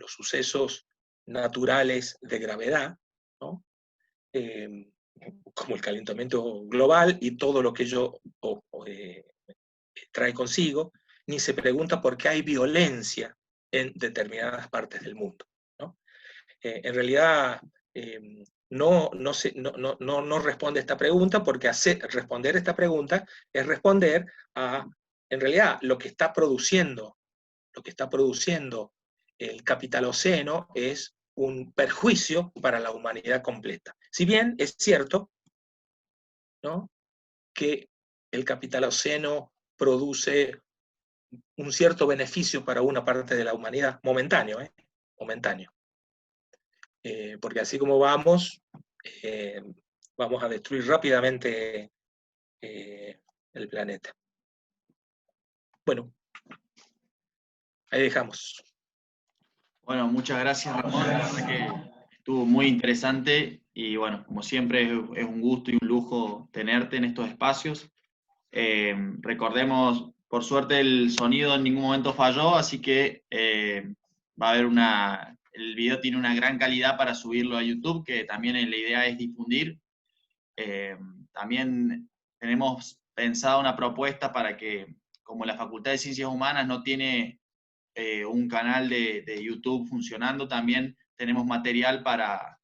sucesos naturales de gravedad, ¿no? Como el calentamiento global y todo lo que ello trae consigo, ni se pregunta por qué hay violencia en determinadas partes del mundo, ¿no? En realidad, no responde esta pregunta, porque responder esta pregunta es responder a, en realidad, lo que está produciendo el capitaloceno es un perjuicio para la humanidad completa. Si bien es cierto, ¿no?, que el capitaloceno produce un cierto beneficio para una parte de la humanidad, momentáneo, momentáneo. Porque así como vamos a destruir rápidamente el planeta. Bueno, ahí dejamos. Bueno, muchas gracias, Ramón. La verdad que estuvo muy interesante y bueno, como siempre es un gusto y un lujo tenerte en estos espacios. Recordemos, por suerte el sonido en ningún momento falló, así que va a haber el video tiene una gran calidad para subirlo a YouTube, que también la idea es difundir. También tenemos pensado una propuesta para que, como la Facultad de Ciencias Humanas no tiene un canal de YouTube funcionando, también tenemos material para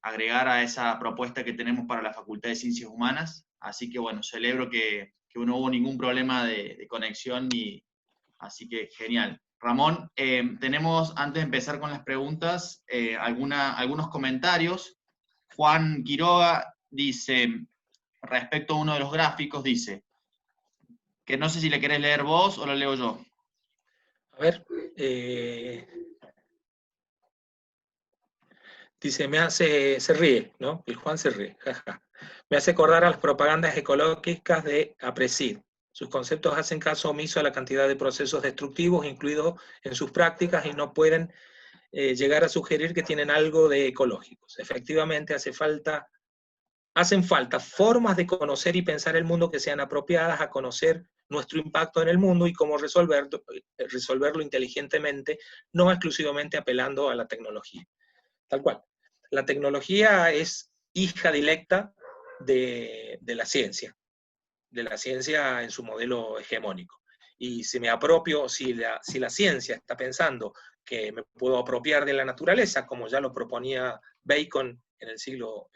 agregar a esa propuesta que tenemos para la Facultad de Ciencias Humanas. Así que bueno, celebro que no hubo ningún problema de conexión, así que genial. Ramón, tenemos, antes de empezar con las preguntas, algunos comentarios. Juan Quiroga dice, respecto a uno de los gráficos, dice, que no sé si le querés leer vos o lo leo yo. A ver, dice, se ríe, ¿no? El Juan se ríe, jaja. Me hace acordar a las propagandas ecológicas de APRESID. Sus conceptos hacen caso omiso a la cantidad de procesos destructivos incluidos en sus prácticas y no pueden llegar a sugerir que tienen algo de ecológicos. Efectivamente, hacen falta formas de conocer y pensar el mundo que sean apropiadas a conocer nuestro impacto en el mundo y cómo resolverlo inteligentemente, no exclusivamente apelando a la tecnología. Tal cual. La tecnología es hija directa de la ciencia en su modelo hegemónico. Y si me apropio, si la ciencia está pensando que me puedo apropiar de la naturaleza, como ya lo proponía Bacon en el siglo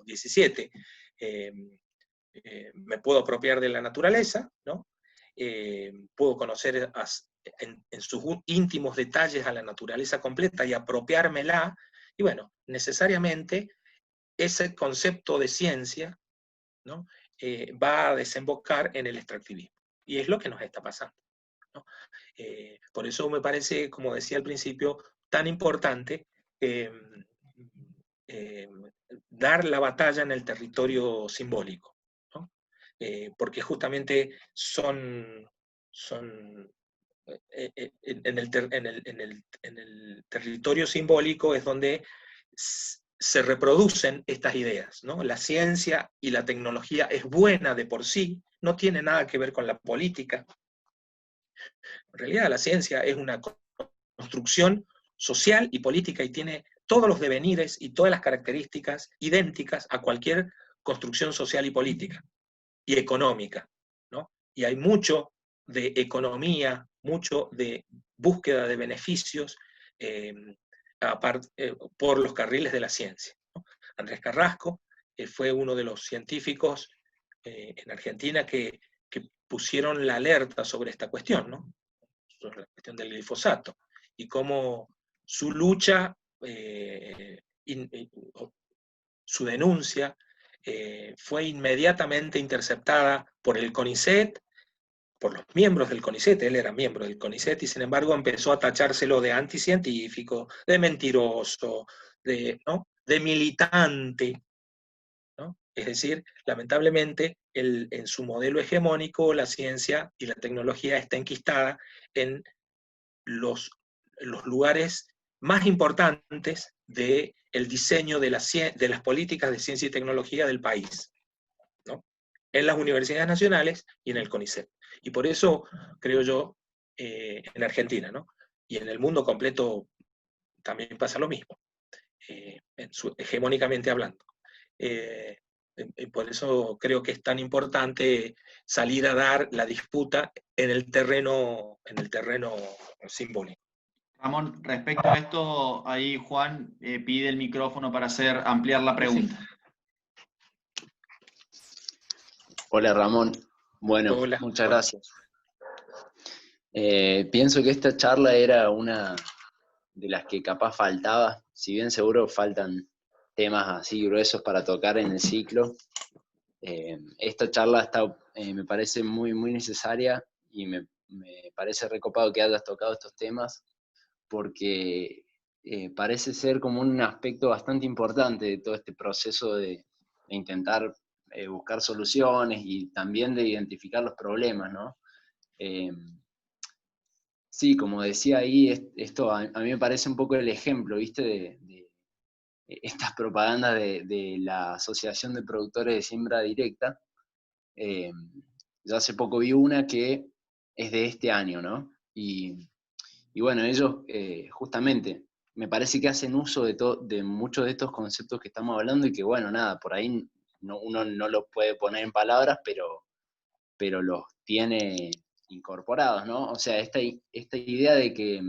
XVII, me puedo apropiar de la naturaleza, ¿no? Puedo conocer en sus íntimos detalles a la naturaleza completa y apropiármela, y bueno, necesariamente ese concepto de ciencia, ¿no?, va a desembocar en el extractivismo. Y es lo que nos está pasando, ¿no? Por eso me parece, como decía al principio, tan importante dar la batalla en el territorio simbólico, ¿no? Porque justamente son en el territorio simbólico es donde se reproducen estas ideas, ¿no? La ciencia y la tecnología es buena de por sí, no tiene nada que ver con la política. En realidad la ciencia es una construcción social y política y tiene todos los devenires y todas las características idénticas a cualquier construcción social y política y económica, ¿no? Y hay mucho de economía, mucho de búsqueda de beneficios por los carriles de la ciencia, ¿no? Andrés Carrasco fue uno de los científicos en Argentina que pusieron la alerta sobre esta cuestión, ¿no? Sobre la cuestión del glifosato, y cómo su lucha, su denuncia, fue inmediatamente interceptada por el CONICET, por los miembros del CONICET. Él era miembro del CONICET y sin embargo empezó a tachárselo de anticientífico, de mentiroso, ¿no? De militante, ¿no? Es decir, lamentablemente en su modelo hegemónico la ciencia y la tecnología está enquistada en los lugares más importantes del diseño de las políticas de ciencia y tecnología del país, ¿no? En las universidades nacionales y en el CONICET. Y por eso, creo yo, en Argentina, ¿no? Y en el mundo completo también pasa lo mismo, hegemónicamente hablando. Por eso creo que es tan importante salir a dar la disputa en el terreno simbólico. Ramón, respecto a esto, ahí Juan pide el micrófono para ampliar la pregunta. Hola Ramón, bueno, Hola, muchas Juan. gracias. Pienso que esta charla era una de las que capaz faltaba, si bien seguro faltan temas así gruesos para tocar en el ciclo. Esta charla me parece muy, muy necesaria y me parece recopado que hayas tocado estos temas porque parece ser como un aspecto bastante importante de todo este proceso de intentar buscar soluciones y también de identificar los problemas, ¿no? Sí, como decía ahí, esto a mí me parece un poco el ejemplo, ¿viste? De estas propagandas de la Asociación de Productores de Siembra Directa. Yo hace poco vi una que es de este año, ¿no? Y bueno, ellos justamente me parece que hacen uso de muchos de estos conceptos que estamos hablando y que, bueno, nada, por ahí uno no los puede poner en palabras, pero los tiene incorporados, ¿no? O sea, esta idea de que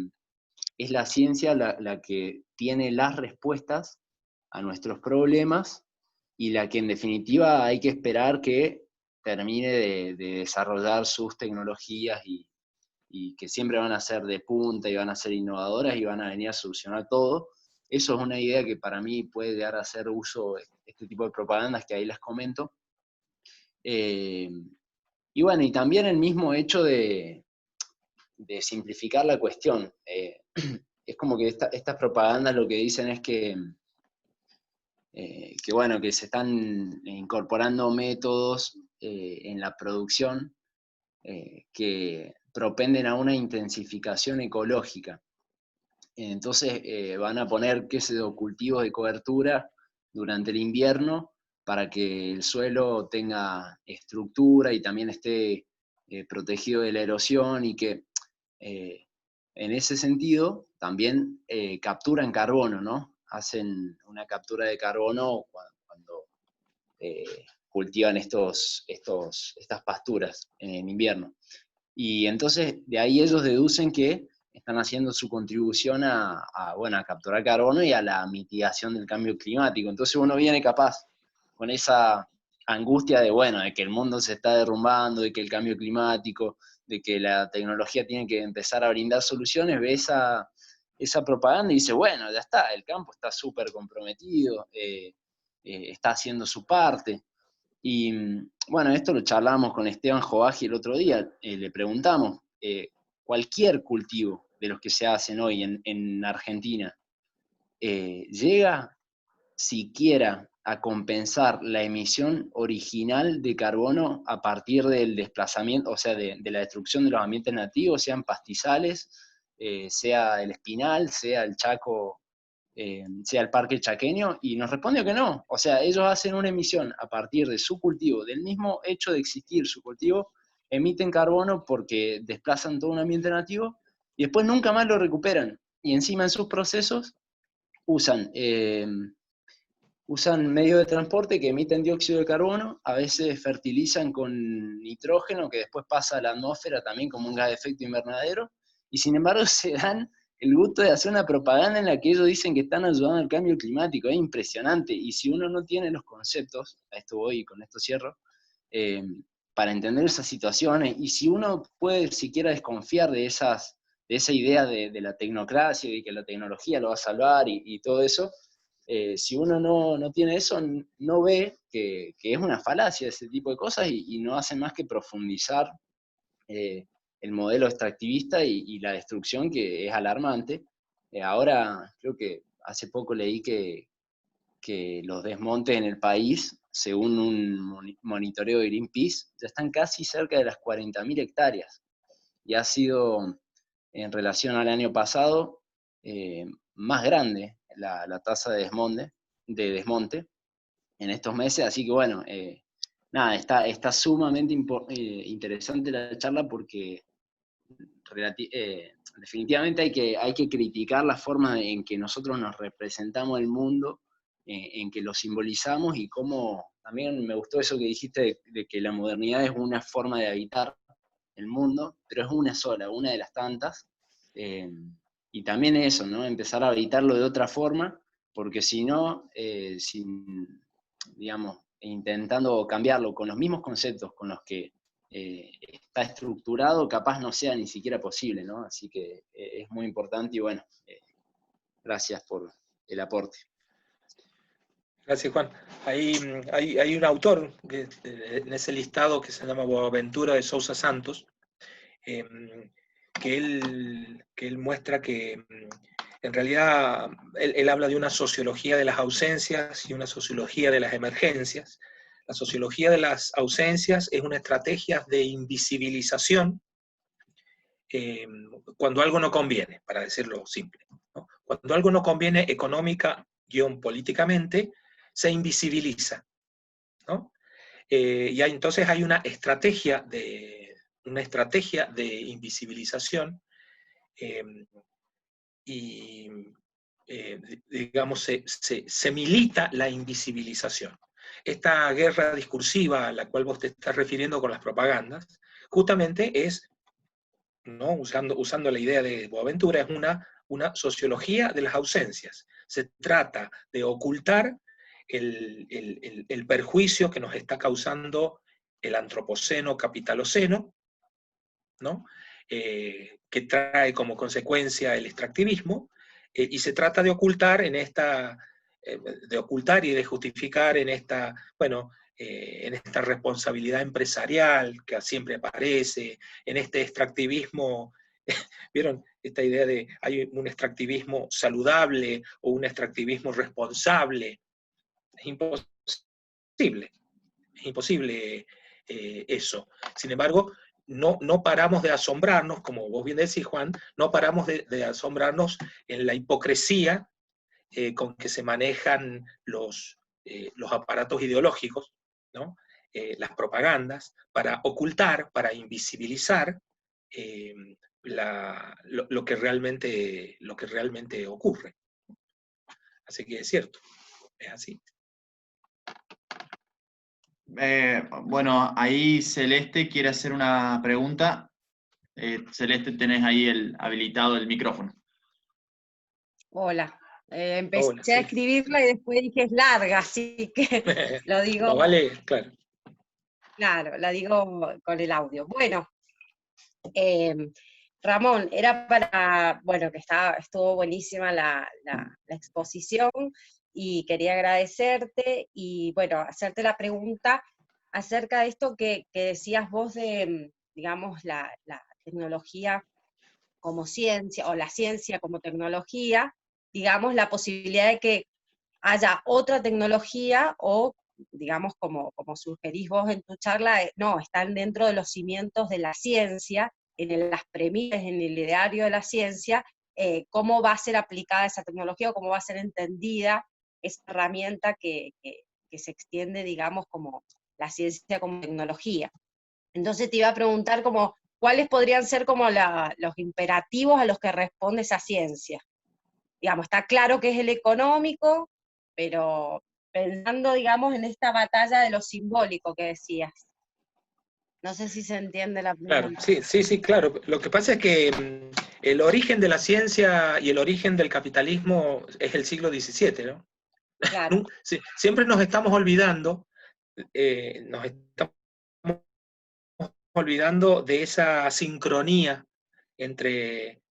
es la ciencia la que tiene las respuestas a nuestros problemas y la que en definitiva hay que esperar que termine de desarrollar sus tecnologías y que siempre van a ser de punta y van a ser innovadoras y van a venir a solucionar todo. Eso es una idea que para mí puede llegar a hacer uso de este tipo de propagandas que ahí les comento. Y bueno, y también el mismo hecho de simplificar la cuestión. Es como que estas propagandas lo que dicen es que bueno, que se están incorporando métodos en la producción que propenden a una intensificación ecológica. Entonces van a poner, qué sé yo, cultivos de cobertura durante el invierno para que el suelo tenga estructura y también esté protegido de la erosión y que en ese sentido también capturan carbono, ¿no? Hacen una captura de carbono cuando cultivan estas pasturas en invierno. Y entonces de ahí ellos deducen que están haciendo su contribución bueno, a capturar carbono y a la mitigación del cambio climático. Entonces uno viene capaz con esa angustia de, bueno, de que el mundo se está derrumbando, de que el cambio climático, de que la tecnología tiene que empezar a brindar soluciones, ve esa propaganda y dice, bueno, ya está, el campo está súper comprometido, está haciendo su parte. Y bueno, esto lo charlábamos con Esteban Joagi el otro día, le preguntamos, cualquier cultivo de los que se hacen hoy en Argentina, ¿llega siquiera a compensar la emisión original de carbono a partir del desplazamiento, o sea, de la destrucción de los ambientes nativos, sean pastizales, sea el Espinal, sea el Chaco, sea el Parque Chaqueño, y nos respondió que no. O sea, ellos hacen una emisión a partir de su cultivo, del mismo hecho de existir su cultivo, emiten carbono porque desplazan todo un ambiente nativo, y después nunca más lo recuperan. Y encima en sus procesos usan medios de transporte que emiten dióxido de carbono, a veces fertilizan con nitrógeno, que después pasa a la atmósfera también como un gas de efecto invernadero, y sin embargo se dan el gusto de hacer una propaganda en la que ellos dicen que están ayudando al cambio climático. Es impresionante, y si uno no tiene los conceptos, a esto voy y con esto cierro, para entender esas situaciones, y si uno puede siquiera desconfiar de esa idea de la tecnocracia y que la tecnología lo va a salvar y todo eso, si uno no tiene eso, no ve que es una falacia ese tipo de cosas, y no hace más que profundizar el modelo extractivista y la destrucción, que es alarmante. Ahora, creo que hace poco leí que los desmontes en el país, según un monitoreo de Greenpeace, ya están casi cerca de las 40.000 hectáreas, y ha sido, en relación al año pasado, más grande la tasa de desmonte en estos meses. Así que bueno, nada, está sumamente interesante la charla, porque definitivamente hay que criticar la forma en que nosotros nos representamos el mundo, en que lo simbolizamos, y cómo también me gustó eso que dijiste de que la modernidad es una forma de habitar el mundo, pero es una sola, una de las tantas. Y también eso, ¿no? Empezar a habitarlo de otra forma, porque si no, digamos, intentando cambiarlo con los mismos conceptos con los que está estructurado, capaz no sea ni siquiera posible, ¿no? Así que es muy importante, y bueno, gracias por el aporte. Gracias, Juan. Hay un autor en ese listado que se llama Boaventura de Sousa Santos, que él muestra que en realidad él habla de una sociología de las ausencias y una sociología de las emergencias. La sociología de las ausencias es una estrategia de invisibilización cuando algo no conviene, para decirlo simple, ¿no? Cuando algo no conviene económica-políticamente, se invisibiliza, ¿no? Entonces hay una estrategia de invisibilización, digamos, se milita la invisibilización. Esta guerra discursiva a la cual vos te estás refiriendo con las propagandas, justamente es, ¿no? usando la idea de Boaventura, es una sociología de las ausencias. Se trata de ocultar el perjuicio que nos está causando el antropoceno capitaloceno, ¿no? Que trae como consecuencia el extractivismo, y se trata de ocultar de ocultar y de justificar en esta responsabilidad empresarial que siempre aparece, en este extractivismo. ¿Vieron esta idea de hay un extractivismo saludable o un extractivismo responsable? Es imposible eso. Sin embargo, no paramos de asombrarnos, como vos bien decís, Juan, no paramos de asombrarnos en la hipocresía con que se manejan los aparatos ideológicos, ¿no? Las propagandas, para ocultar, para invisibilizar lo que realmente ocurre. Así que es cierto, es así. Bueno, ahí Celeste quiere hacer una pregunta. Celeste, tenés ahí habilitado el micrófono. Hola. Empecé Hola, sí. a escribirla y después dije es larga, así que lo digo. No vale, claro. Claro, la digo con el audio. Bueno, Ramón, era para, bueno, que estuvo buenísima la exposición, y quería agradecerte y, bueno, hacerte la pregunta acerca de esto que decías vos de, digamos, la tecnología como ciencia, o la ciencia como tecnología, digamos, la posibilidad de que haya otra tecnología o, digamos, como sugerís vos en tu charla, no, están dentro de los cimientos de la ciencia, en las premisas, en el ideario de la ciencia, cómo va a ser aplicada esa tecnología o cómo va a ser entendida esa herramienta que se extiende, digamos, como la ciencia como tecnología. Entonces te iba a preguntar como, ¿cuáles podrían ser como los imperativos a los que responde esa ciencia? Digamos, está claro que es el económico, pero pensando, digamos, en esta batalla de lo simbólico que decías. No sé si se entiende la Claro, pregunta. sí, claro. Lo que pasa es que el origen de la ciencia y el origen del capitalismo es el siglo XVII, ¿no? Claro. Siempre nos estamos olvidando de esa sincronía entre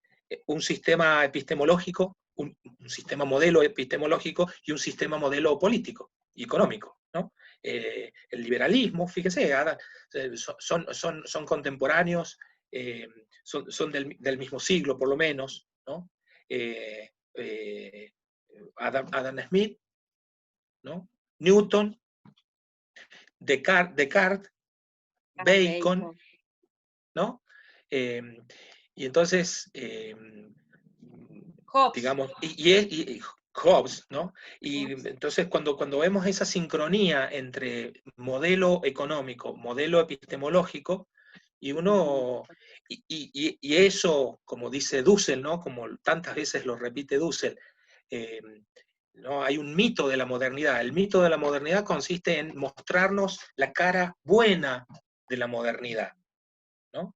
un sistema epistemológico, un sistema modelo epistemológico y un sistema modelo político y económico, ¿no? El liberalismo, fíjese, son contemporáneos, son del mismo siglo por lo menos, ¿no? Adam Smith, ¿no? Newton, Descartes, Bacon, ¿no? Y entonces, Hobbes. digamos, y Hobbes, ¿no? Y entonces cuando vemos esa sincronía entre modelo económico, modelo epistemológico, y uno, y eso, como dice Dussel, ¿no? Como tantas veces lo repite Dussel, ¿no? Hay un mito de la modernidad. El mito de la modernidad consiste en mostrarnos la cara buena de la modernidad, ¿no?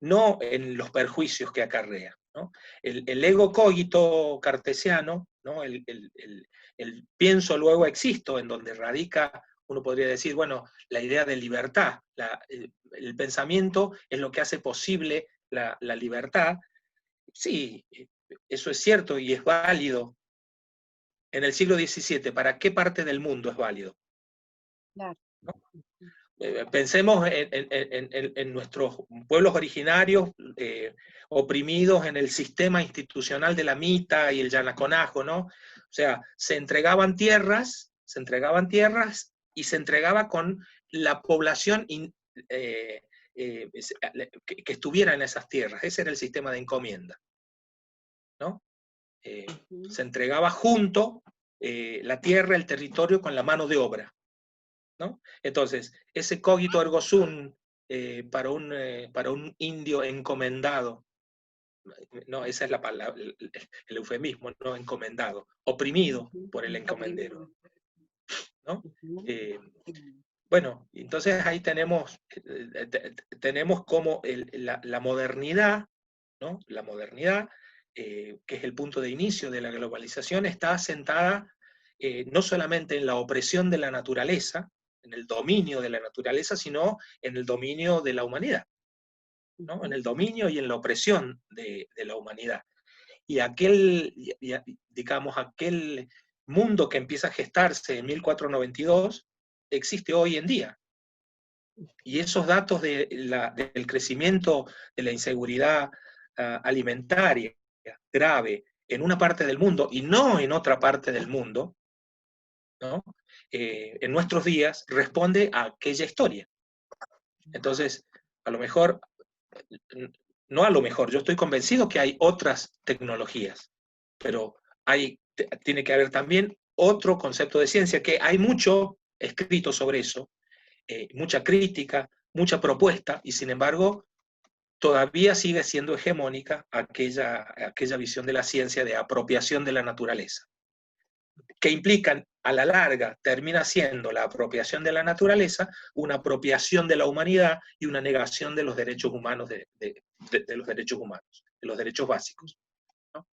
No en los perjuicios que acarrea, ¿no? El ego cogito cartesiano, ¿no? El pienso luego existo, en donde radica, uno podría decir, bueno, la idea de libertad. El pensamiento es lo que hace posible la libertad. Sí, eso es cierto y es válido. En el siglo XVII, ¿para qué parte del mundo es válido? Claro. ¿No? Pensemos en nuestros pueblos originarios oprimidos en el sistema institucional de la Mita y el Yanaconajo, ¿no? O sea, se entregaban tierras y se entregaba con la población que estuviera en esas tierras. Ese era el sistema de encomienda, ¿no? Se entregaba junto la tierra, el territorio, con la mano de obra, ¿no? Entonces, ese cogito ergo sum para un indio encomendado, no, esa es la palabra, el eufemismo, no encomendado, oprimido por el encomendero, ¿no? Bueno, entonces ahí tenemos como la modernidad, ¿no? La modernidad, que es el punto de inicio de la globalización, está asentada no solamente en la opresión de la naturaleza, en el dominio de la naturaleza, sino en el dominio de la humanidad, ¿no? En el dominio y en la opresión de la humanidad. Y digamos, aquel mundo que empieza a gestarse en 1492 existe hoy en día. Y esos datos del crecimiento de la inseguridad alimentaria grave en una parte del mundo y no en otra parte del mundo, ¿no? En nuestros días responde a aquella historia. Entonces, a lo mejor, no a lo mejor, yo estoy convencido que hay otras tecnologías, pero tiene que haber también otro concepto de ciencia, que hay mucho escrito sobre eso, mucha crítica, mucha propuesta, y sin embargo, todavía sigue siendo hegemónica aquella visión de la ciencia de apropiación de la naturaleza, que implican, a la larga, termina siendo la apropiación de la naturaleza una apropiación de la humanidad y una negación de los derechos humanos, de los derechos humanos, de los derechos básicos, ¿no?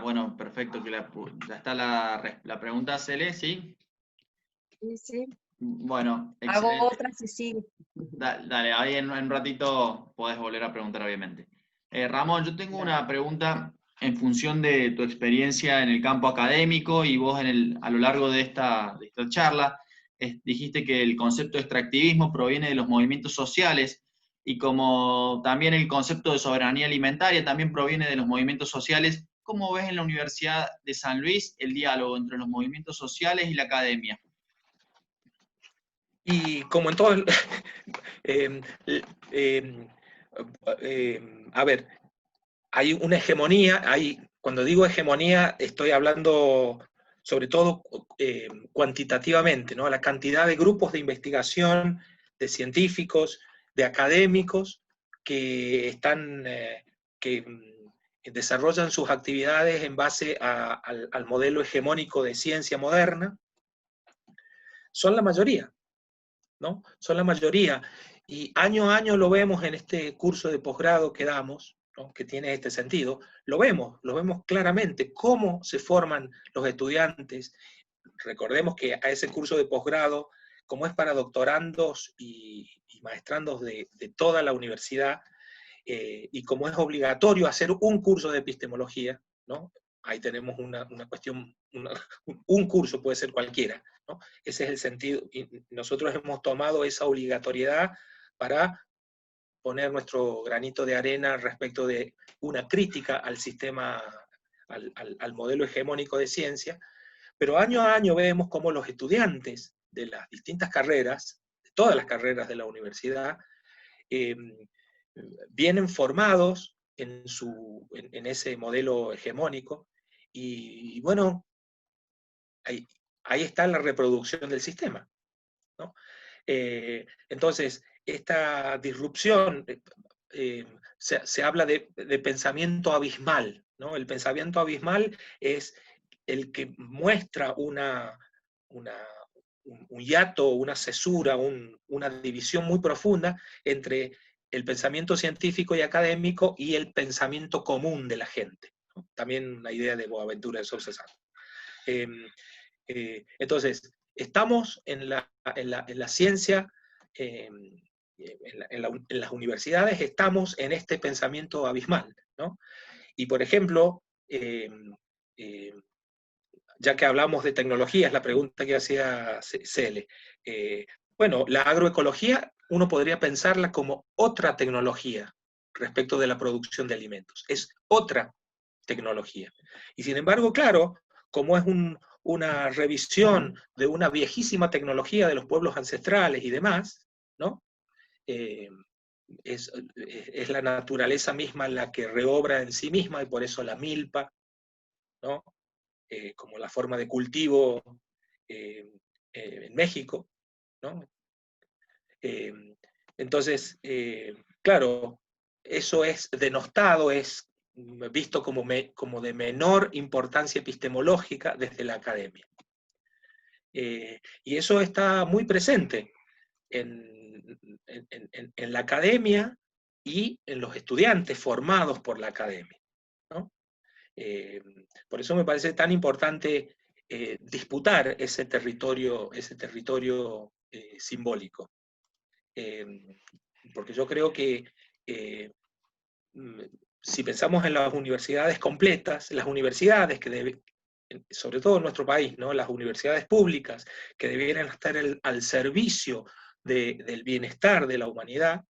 Bueno, perfecto, que ya está la pregunta, Cele, ¿sí? Sí. Bueno, excelente. Hago otra, sí. Dale, ahí en un ratito podés volver a preguntar, obviamente. Ramón, yo tengo una pregunta en función de tu experiencia en el campo académico y vos a lo largo de esta charla dijiste que el concepto de extractivismo proviene de los movimientos sociales. y como también el concepto de soberanía alimentaria también proviene de los movimientos sociales, ¿cómo ves en la Universidad de San Luis el diálogo entre los movimientos sociales y la academia? Y como en todo, a ver, hay una hegemonía, cuando digo hegemonía estoy hablando sobre todo cuantitativamente, ¿no? La cantidad de grupos de investigación, de científicos, de académicos que desarrollan sus actividades en base al modelo hegemónico de ciencia moderna, son la mayoría, ¿no? Son la mayoría. Y año a año lo vemos en este curso de posgrado que damos, ¿no? Que tiene este sentido, lo vemos claramente, cómo se forman los estudiantes. Recordemos que a ese curso de posgrado, como es para doctorandos y maestrandos de toda la universidad, y como es obligatorio hacer un curso de epistemología, ¿no? Ahí tenemos una cuestión, un curso puede ser cualquiera, ¿no? Ese es el sentido, y nosotros hemos tomado esa obligatoriedad para poner nuestro granito de arena respecto de una crítica al sistema, al modelo hegemónico de ciencia, pero año a año vemos cómo los estudiantes de las distintas carreras, de todas las carreras de la universidad, vienen formados en ese modelo hegemónico, y bueno, ahí está la reproducción del sistema, ¿no? Entonces, esta disrupción, se habla de pensamiento abismal, ¿no? El pensamiento abismal es el que muestra un hiato, una cesura, una división muy profunda entre el pensamiento científico y académico y el pensamiento común de la gente, ¿no? También la idea de Boaventura de Sousa Santos. Entonces, estamos en la ciencia, en las universidades, estamos en este pensamiento abismal, ¿no? Y por ejemplo, ya que hablamos de tecnologías, la pregunta que hacía Cele, bueno, la agroecología uno podría pensarla como otra tecnología respecto de la producción de alimentos, es otra tecnología. Y sin embargo, claro, como es una revisión de una viejísima tecnología de los pueblos ancestrales y demás, ¿no? Es la naturaleza misma la que reobra en sí misma, y por eso la milpa, ¿no? Como la forma de cultivo en México, ¿no? Entonces, claro, eso es denostado, es visto como de menor importancia epistemológica desde la academia. Y eso está muy presente en la academia y en los estudiantes formados por la academia, ¿no? Por eso me parece tan importante disputar ese territorio simbólico. Porque yo creo que si pensamos en las universidades completas, las universidades que sobre todo en nuestro país, ¿no? Las universidades públicas que debieran estar al servicio del bienestar de la humanidad,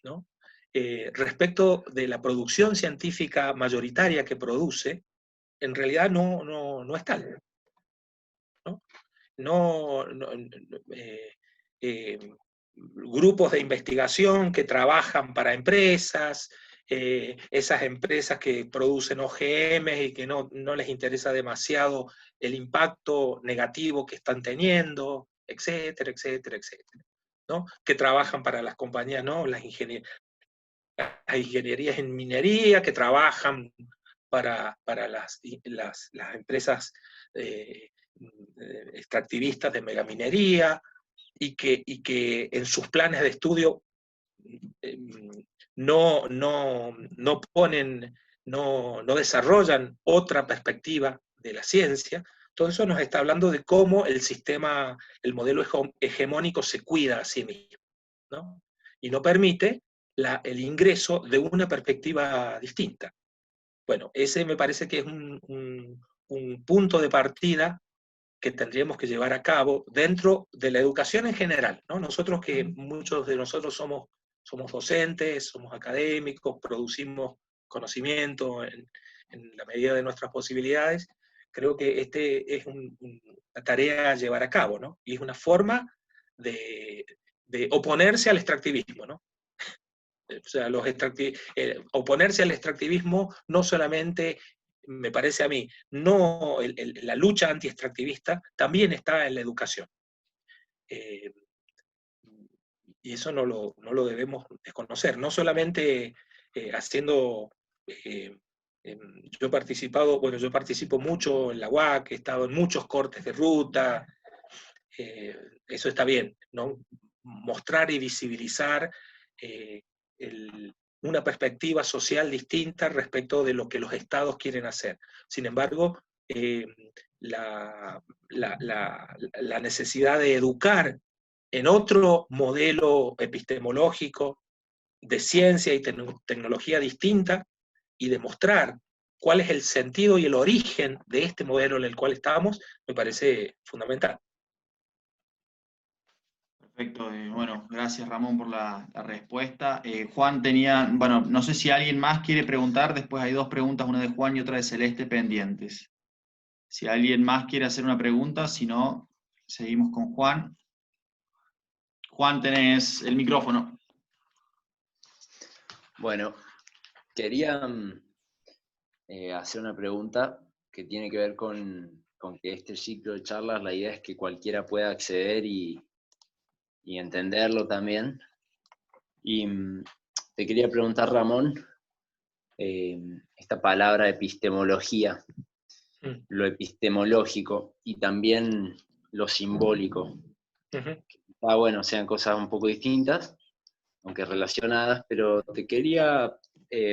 ¿no? Respecto de la producción científica mayoritaria que produce, en realidad no es tal, ¿no? Grupos de investigación que trabajan para empresas, esas empresas que producen OGM y que no les interesa demasiado el impacto negativo que están teniendo, etcétera, etcétera, etcétera, ¿no? Que trabajan para las compañías, ¿no? Las ingenierías en minería, que trabajan para las empresas extractivistas de megaminería, y que en sus planes de estudio no desarrollan otra perspectiva de la ciencia. Todo eso nos está hablando de cómo el sistema, el modelo hegemónico se cuida a sí mismo, ¿no? Y no permite el ingreso de una perspectiva distinta. Bueno, ese me parece que es un punto de partida que tendríamos que llevar a cabo dentro de la educación en general, ¿no? Nosotros, que muchos de nosotros somos somos docentes, somos académicos, producimos conocimiento en la medida de nuestras posibilidades. Creo que este es una tarea a llevar a cabo, ¿no? Y es una forma de oponerse al extractivismo, ¿no? O sea, oponerse al extractivismo no solamente, me parece a mí, no la lucha anti-extractivista también está en la educación. Y eso no lo debemos desconocer, no solamente haciendo... yo participo mucho en la UAC, he estado en muchos cortes de ruta, eso está bien, ¿no? Mostrar y visibilizar una perspectiva social distinta respecto de lo que los estados quieren hacer. Sin embargo, la necesidad de educar en otro modelo epistemológico de ciencia y tecnología distinta y demostrar cuál es el sentido y el origen de este modelo en el cual estamos, me parece fundamental. Perfecto, bueno, gracias Ramón por la respuesta. Juan tenía, bueno, no sé si alguien más quiere preguntar, después hay dos preguntas, una de Juan y otra de Celeste pendientes. Si alguien más quiere hacer una pregunta, si no, seguimos con Juan. Juan, tenés el micrófono. Bueno, quería hacer una pregunta que tiene que ver con que este ciclo de charlas, la idea es que cualquiera pueda acceder y entenderlo también. Y te quería preguntar, Ramón, esta palabra epistemología, lo epistemológico y también lo simbólico. Bueno, sean cosas un poco distintas, aunque relacionadas, pero te quería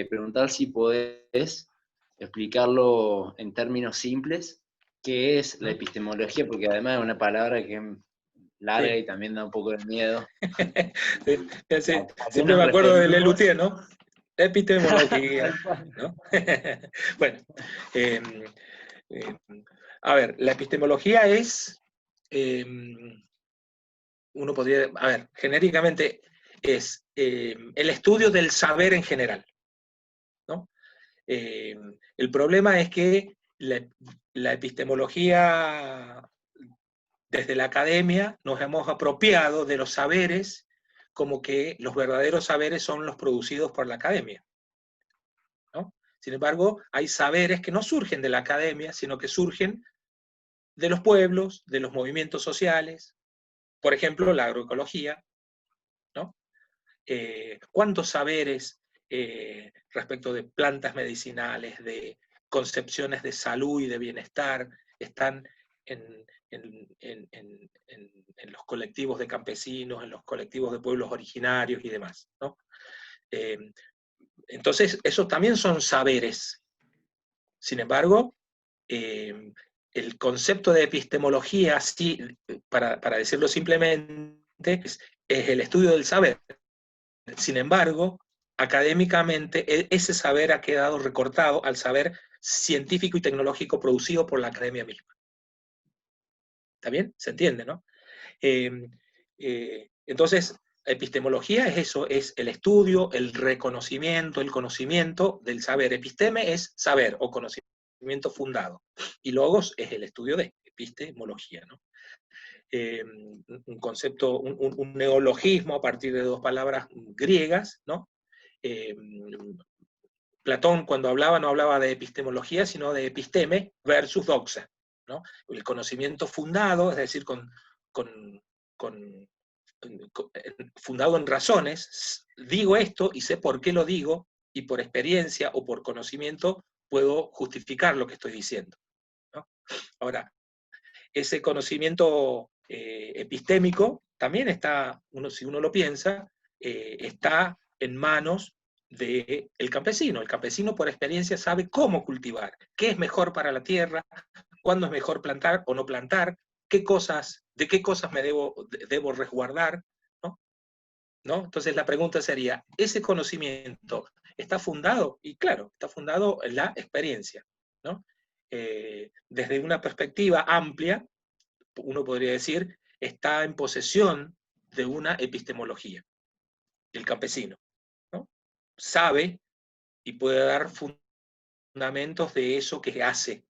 preguntar si podés explicarlo en términos simples, qué es la epistemología, porque además es una palabra que es larga y también da un poco de miedo. Sí. Siempre me acuerdo de Lelutier, ¿no? Epistemología, ¿no? Bueno, a ver, la epistemología es, uno podría, a ver, genéricamente es el estudio del saber en general, ¿no? El problema es que la epistemología, desde la academia, nos hemos apropiado de los saberes como que los verdaderos saberes son los producidos por la academia, ¿no? Sin embargo, hay saberes que no surgen de la academia, sino que surgen de los pueblos, de los movimientos sociales, por ejemplo, la agroecología, ¿no? ¿Cuántos saberes respecto de plantas medicinales, de concepciones de salud y de bienestar están en los colectivos de campesinos, en los colectivos de pueblos originarios y demás, ¿no? Entonces, esos también son saberes. Sin embargo, el concepto de epistemología, sí, para decirlo simplemente, es el estudio del saber. Sin embargo, académicamente, ese saber ha quedado recortado al saber científico y tecnológico producido por la academia misma. ¿Está bien? ¿Se entiende, no? Entonces, epistemología es eso, es el estudio, el reconocimiento, el conocimiento del saber. Episteme es saber o conocimiento fundado. Y logos es el estudio de epistemología, ¿no? Un concepto, un neologismo a partir de dos palabras griegas, ¿no? Platón, cuando hablaba, no hablaba de epistemología, sino de episteme versus doxa, ¿no? El conocimiento fundado, es decir, fundado en razones, digo esto y sé por qué lo digo, y por experiencia o por conocimiento puedo justificar lo que estoy diciendo, ¿no? Ahora, ese conocimiento epistémico también está, si uno lo piensa, está en manos del campesino. El campesino por experiencia sabe cómo cultivar, qué es mejor para la tierra, cuándo es mejor plantar o no plantar, de qué cosas me debo resguardar, ¿no? Entonces la pregunta sería, ¿ese conocimiento está fundado? Y claro, está fundado en la experiencia, ¿no? Desde una perspectiva amplia, uno podría decir, está en posesión de una epistemología. el campesino, ¿no? Sabe y puede dar fundamentos de eso que hace.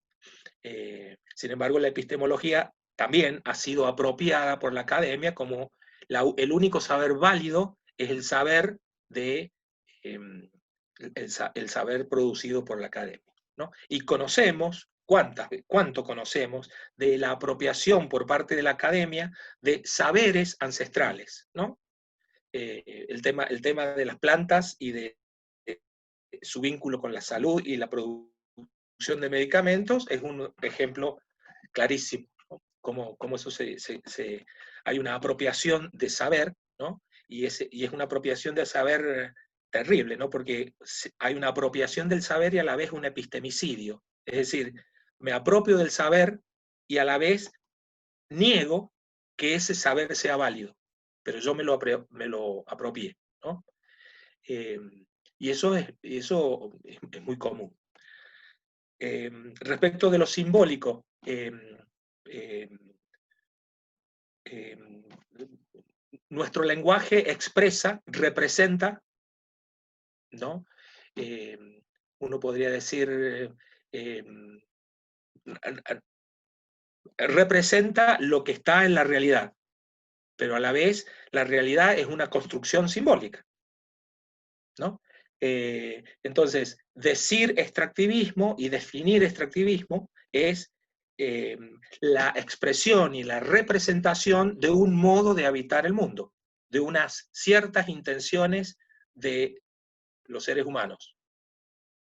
Sin embargo, la epistemología también ha sido apropiada por la academia como el único saber válido es el saber el saber producido por la academia, ¿no? Y conocemos, ¿cuánto conocemos de la apropiación por parte de la academia de saberes ancestrales, ¿no? El tema de las plantas y de su vínculo con la salud y la producción de medicamentos es un ejemplo clarísimo, ¿no? Cómo eso hay una apropiación de saber, ¿no? Y es una apropiación del saber terrible, ¿no? Porque hay una apropiación del saber y a la vez un epistemicidio. Es decir, me apropio del saber y a la vez niego que ese saber sea válido, pero yo me lo apropié, ¿no? Y eso es muy común. Respecto de lo simbólico, nuestro lenguaje expresa, representa, ¿no? Uno podría decir, representa lo que está en la realidad, pero a la vez la realidad es una construcción simbólica, ¿no? Entonces, decir extractivismo y definir extractivismo es la expresión y la representación de un modo de habitar el mundo, de unas ciertas intenciones de los seres humanos,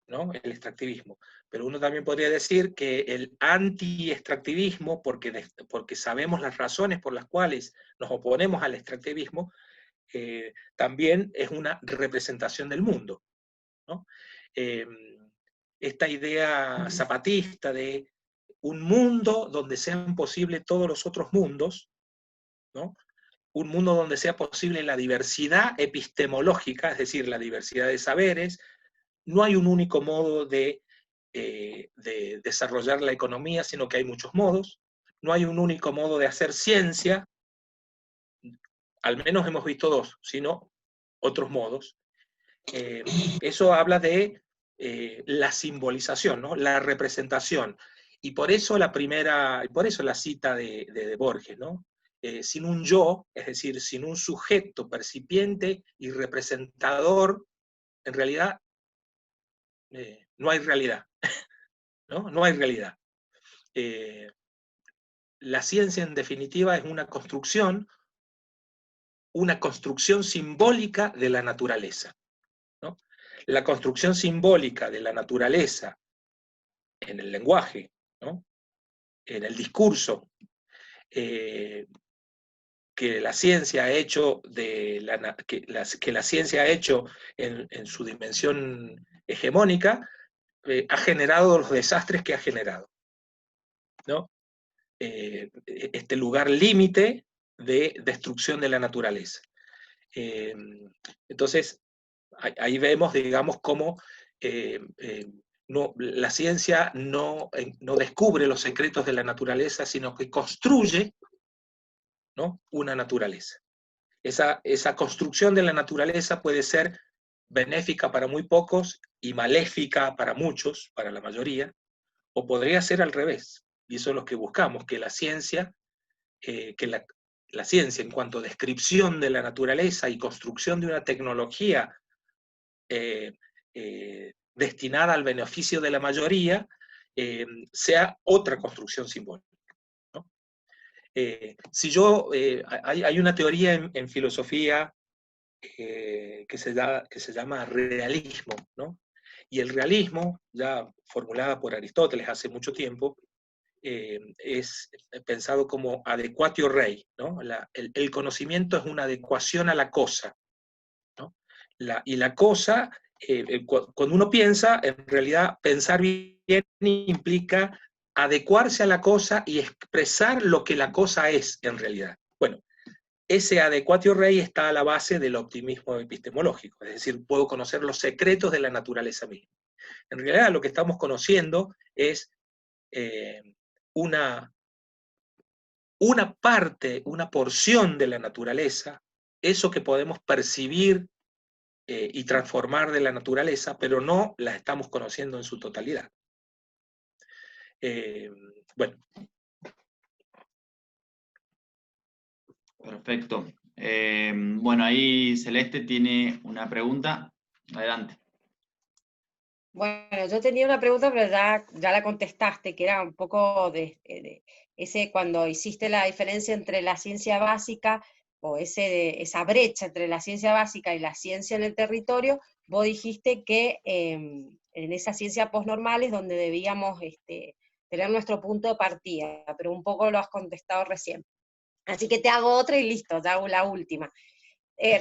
¿no? El extractivismo. Pero uno también podría decir que el anti-extractivismo, porque sabemos las razones por las cuales nos oponemos al extractivismo, también es una representación del mundo, ¿no? Esta idea zapatista de un mundo donde sean posibles todos los otros mundos, ¿no? Un mundo donde sea posible la diversidad epistemológica, es decir, la diversidad de saberes. No hay un único modo de desarrollar la economía, sino que hay muchos modos. No hay un único modo de hacer ciencia, al menos hemos visto dos, sino otros modos. Eso habla de la simbolización, ¿no? La representación. Y por eso la cita de Borges, ¿no? Sin un yo, es decir, sin un sujeto percipiente y representador, en realidad no hay realidad, ¿no? No hay realidad. La ciencia, en definitiva, es una construcción simbólica de la naturaleza, ¿no? La construcción simbólica de la naturaleza en el lenguaje, ¿no? En el discurso, que la ciencia ha hecho que la ciencia ha hecho en su dimensión hegemónica, ha generado los desastres que ha generado, ¿no? Este lugar límite de destrucción de la naturaleza. Entonces, ahí vemos, digamos, cómo la ciencia no descubre los secretos de la naturaleza, sino que construye, ¿no? Una naturaleza. Esa construcción de la naturaleza puede ser benéfica para muy pocos y maléfica para muchos, para la mayoría, o podría ser al revés. Y eso es lo que buscamos, que la ciencia, la ciencia en cuanto a descripción de la naturaleza y construcción de una tecnología destinada al beneficio de la mayoría, sea otra construcción simbólica, ¿no? Hay una teoría en filosofía que se llama realismo, ¿no? Y el realismo, ya formulada por Aristóteles hace mucho tiempo, es pensado como adequatio rei, ¿no? El conocimiento es una adecuación a la cosa, ¿no? Y la cosa, cuando uno piensa, en realidad pensar bien implica adecuarse a la cosa y expresar lo que la cosa es en realidad. Bueno, ese adequatio rei está a la base del optimismo epistemológico, es decir, puedo conocer los secretos de la naturaleza misma. En realidad lo que estamos conociendo es una parte, una porción de la naturaleza, eso que podemos percibir y transformar de la naturaleza, pero no la estamos conociendo en su totalidad. Bueno. Perfecto. Bueno, ahí Celeste tiene una pregunta. Adelante. Bueno, yo tenía una pregunta, pero ya la contestaste, que era un poco de ese cuando hiciste la diferencia entre la ciencia básica, o esa brecha entre la ciencia básica y la ciencia en el territorio, vos dijiste que en esa ciencia postnormal es donde debíamos tener nuestro punto de partida, pero un poco lo has contestado recién. Así que te hago otra y listo, ya hago la última.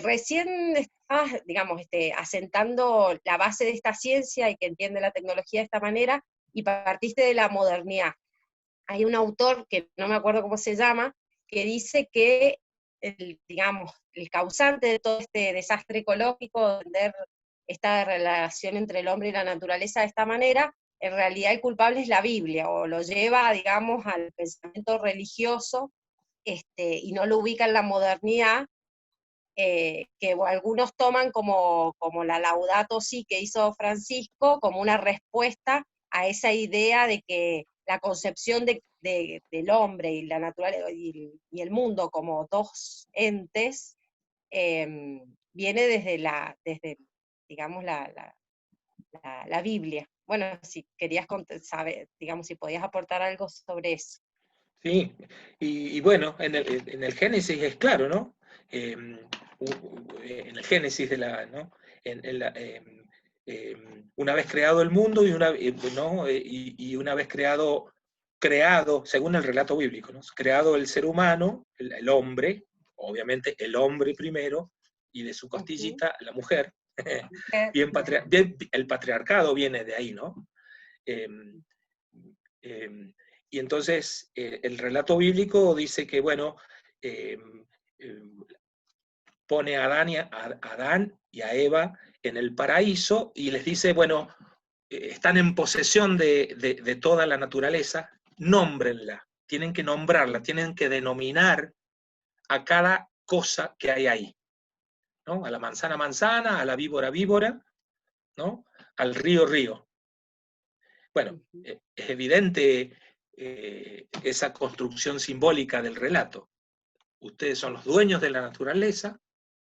Recién estabas, digamos, asentando la base de esta ciencia y que entiende la tecnología de esta manera, y partiste de la modernidad. Hay un autor, que no me acuerdo cómo se llama, que dice que digamos, el causante de todo este desastre ecológico, de entender esta relación entre el hombre y la naturaleza de esta manera, en realidad el culpable es la Biblia, o lo lleva, digamos, al pensamiento religioso, y no lo ubica en la modernidad, que algunos toman como la Laudato Si que hizo Francisco, como una respuesta a esa idea de que la concepción del hombre y la naturaleza y el mundo como dos entes viene desde digamos, la Biblia. Bueno, si querías saber, digamos, si podías aportar algo sobre eso. Sí, y bueno, en el Génesis es claro, ¿no? En el Génesis de la, ¿no? Una vez creado el mundo y ¿no? Y una vez creado, según el relato bíblico, ¿no? Creado el ser humano, el hombre, obviamente el hombre primero, y de su costillita la mujer. Bien, el patriarcado viene de ahí, ¿no? Y entonces el relato bíblico dice que, bueno, pone a Adán y a Eva en el paraíso y les dice, bueno, están en posesión de toda la naturaleza, nómbrenla, tienen que nombrarla, tienen que denominar a cada cosa que hay ahí, ¿no? A la manzana manzana, a la víbora víbora, ¿no? Al río río. Bueno, es evidente esa construcción simbólica del relato. Ustedes son los dueños de la naturaleza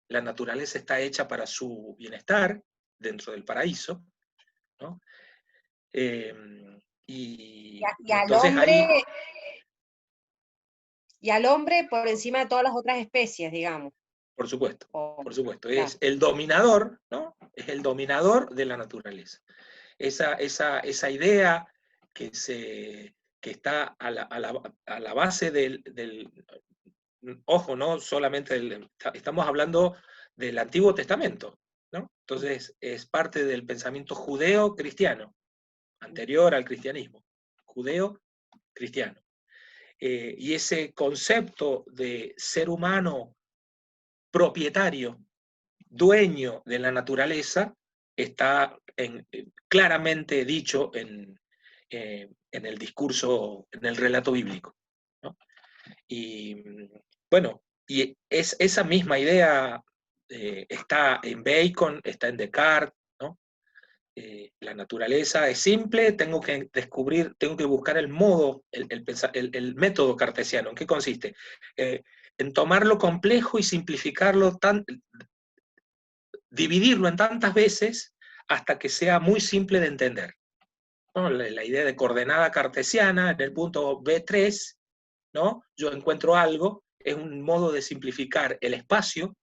está hecha para su bienestar dentro del paraíso, ¿no? Y al entonces hombre, ahí... Y al hombre por encima de todas las otras especies, digamos. Por supuesto, por supuesto. Claro. Es el dominador, ¿no? Es el dominador de la naturaleza. Esa idea que está a la base del ojo, no solamente estamos hablando del Antiguo Testamento, ¿no? Entonces es parte del pensamiento judeo-cristiano, anterior al cristianismo, judeo-cristiano. Y ese concepto de ser humano propietario, dueño de la naturaleza, está claramente dicho en el discurso, en el relato bíblico, ¿no? Y bueno, y esa misma idea está en Bacon, está en Descartes, ¿no? La naturaleza es simple, tengo que buscar el modo, el método cartesiano. ¿En qué consiste? En tomar lo complejo y simplificarlo, dividirlo en tantas veces hasta que sea muy simple de entender, ¿no? La idea de coordenada cartesiana en el punto B3, ¿no? Yo encuentro algo, es un modo de simplificar el espacio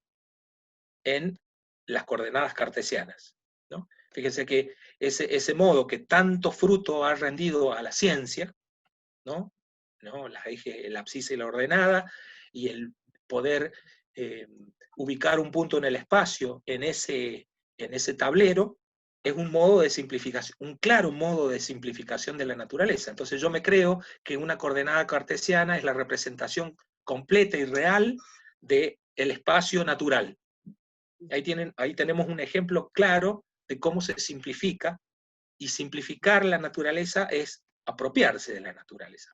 en las coordenadas cartesianas, ¿no? Fíjense que ese modo que tanto fruto ha rendido a la ciencia, ¿no? La abscisa y la ordenada, y el poder ubicar un punto en el espacio en ese tablero, es un modo de simplificación, un claro modo de simplificación de la naturaleza. Entonces yo me creo que una coordenada cartesiana es la representación completa y real del espacio natural. Ahí tenemos un ejemplo claro de cómo se simplifica, y simplificar la naturaleza es apropiarse de la naturaleza.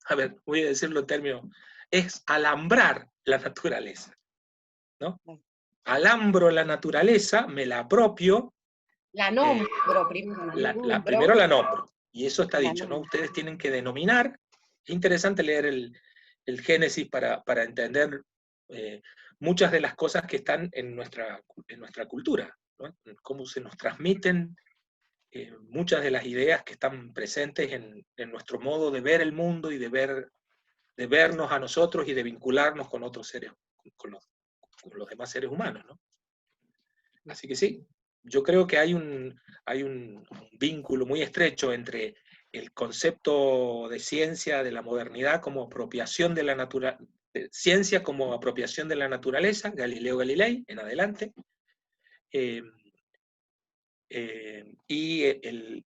A ver, voy a decirlo en términos, es alambrar la naturaleza, ¿no? alambro la naturaleza, me la apropio. La nombro primero. Primero la nombro, y eso está dicho, ¿no? nombro. Ustedes tienen que denominar. Es interesante leer el Génesis para entender muchas de las cosas que están en nuestra cultura, ¿no? Cómo se nos transmiten muchas de las ideas que están presentes en nuestro modo de ver el mundo y de vernos a nosotros y de vincularnos con otros seres, con los demás seres humanos, ¿no? Así que sí, yo creo que hay un vínculo muy estrecho entre el concepto de ciencia, de la modernidad como apropiación de la naturaleza, ciencia como apropiación de la naturaleza, Galileo Galilei, en adelante, y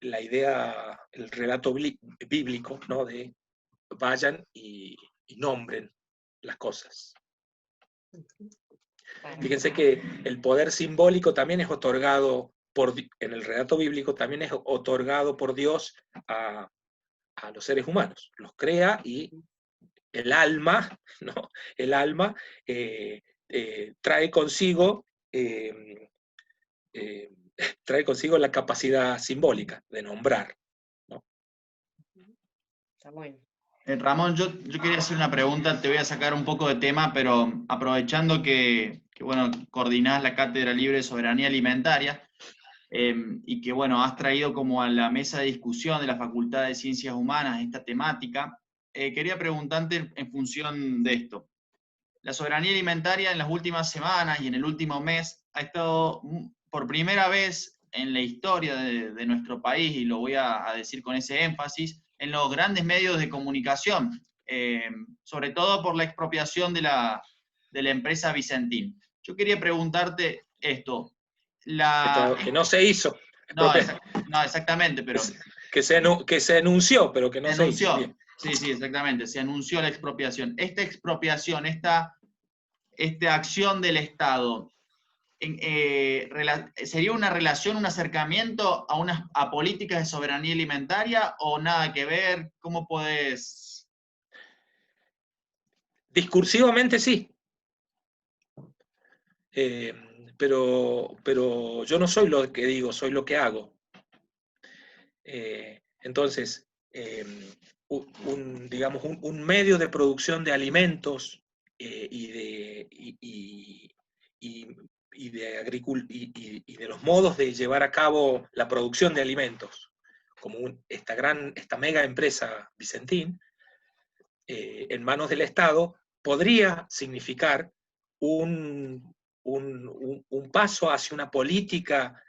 la idea, el relato bíblico, ¿no? De vayan y nombren las cosas. Fíjense que el poder simbólico también es otorgado en el relato bíblico, también es otorgado por Dios a los seres humanos. Los crea y el alma, ¿no? El alma trae consigo la capacidad simbólica de nombrar, ¿no? Está bueno. Ramón, yo quería hacer una pregunta, te voy a sacar un poco de tema, pero aprovechando que bueno, coordinás la Cátedra Libre de Soberanía Alimentaria, y que bueno, has traído como a la mesa de discusión de la Facultad de Ciencias Humanas esta temática, quería preguntarte en función de esto. La soberanía alimentaria en las últimas semanas y en el último mes ha estado por primera vez en la historia de nuestro país, y lo voy a decir con ese énfasis, en los grandes medios de comunicación, sobre todo por la expropiación de la empresa Vicentín. Yo quería preguntarte esto. Que no se hizo. No, exactamente, pero... Que se anunció, pero que no se hizo. Bien. Sí, exactamente, se anunció la expropiación. Esta expropiación, esta acción del Estado, ¿sería una relación, un acercamiento a políticas de soberanía alimentaria o nada que ver? ¿Cómo podés...? Discursivamente sí. Pero yo no soy lo que digo, soy lo que hago. Entonces, digamos, un medio de producción de alimentos y de los modos de llevar a cabo la producción de alimentos, como esta mega empresa Vicentín, en manos del Estado, podría significar un paso hacia una política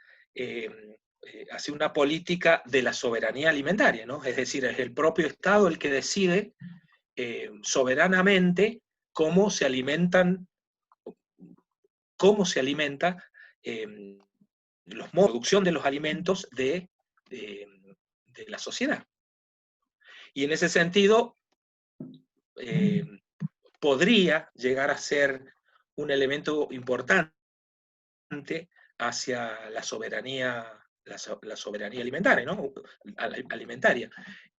de la soberanía alimentaria, ¿no? Es decir, es el propio Estado el que decide soberanamente cómo se alimenta la producción de los alimentos de la sociedad. Y en ese sentido, podría llegar a ser un elemento importante hacia la soberanía alimentaria, ¿no? Alimentaria.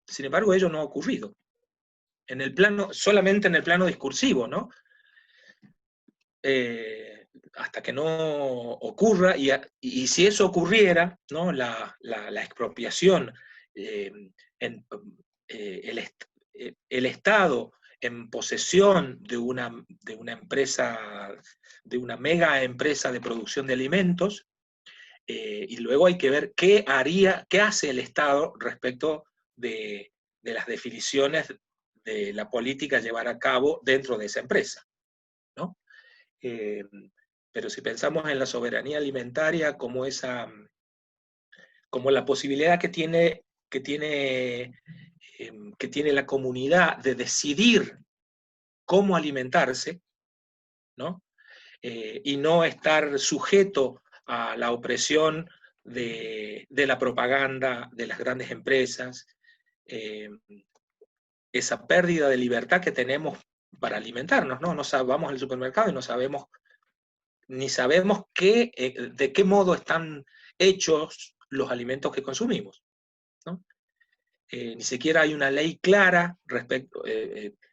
Sin embargo, ello no ha ocurrido. Solamente en el plano discursivo, ¿no? Hasta que no ocurra, y si eso ocurriera, ¿no? La expropiación, el Estado en posesión de una empresa, de una mega empresa de producción de alimentos, y luego hay que ver qué hace el Estado respecto de las definiciones de la política a llevar a cabo dentro de esa empresa, ¿no? Pero si pensamos en la soberanía alimentaria como la posibilidad que tiene la comunidad de decidir cómo alimentarse, ¿no? Y no estar sujeto a la opresión de la propaganda de las grandes empresas, esa pérdida de libertad que tenemos para alimentarnos, ¿no? Vamos al supermercado y ni sabemos de qué modo están hechos los alimentos que consumimos, ¿no? Ni siquiera hay una ley clara respecto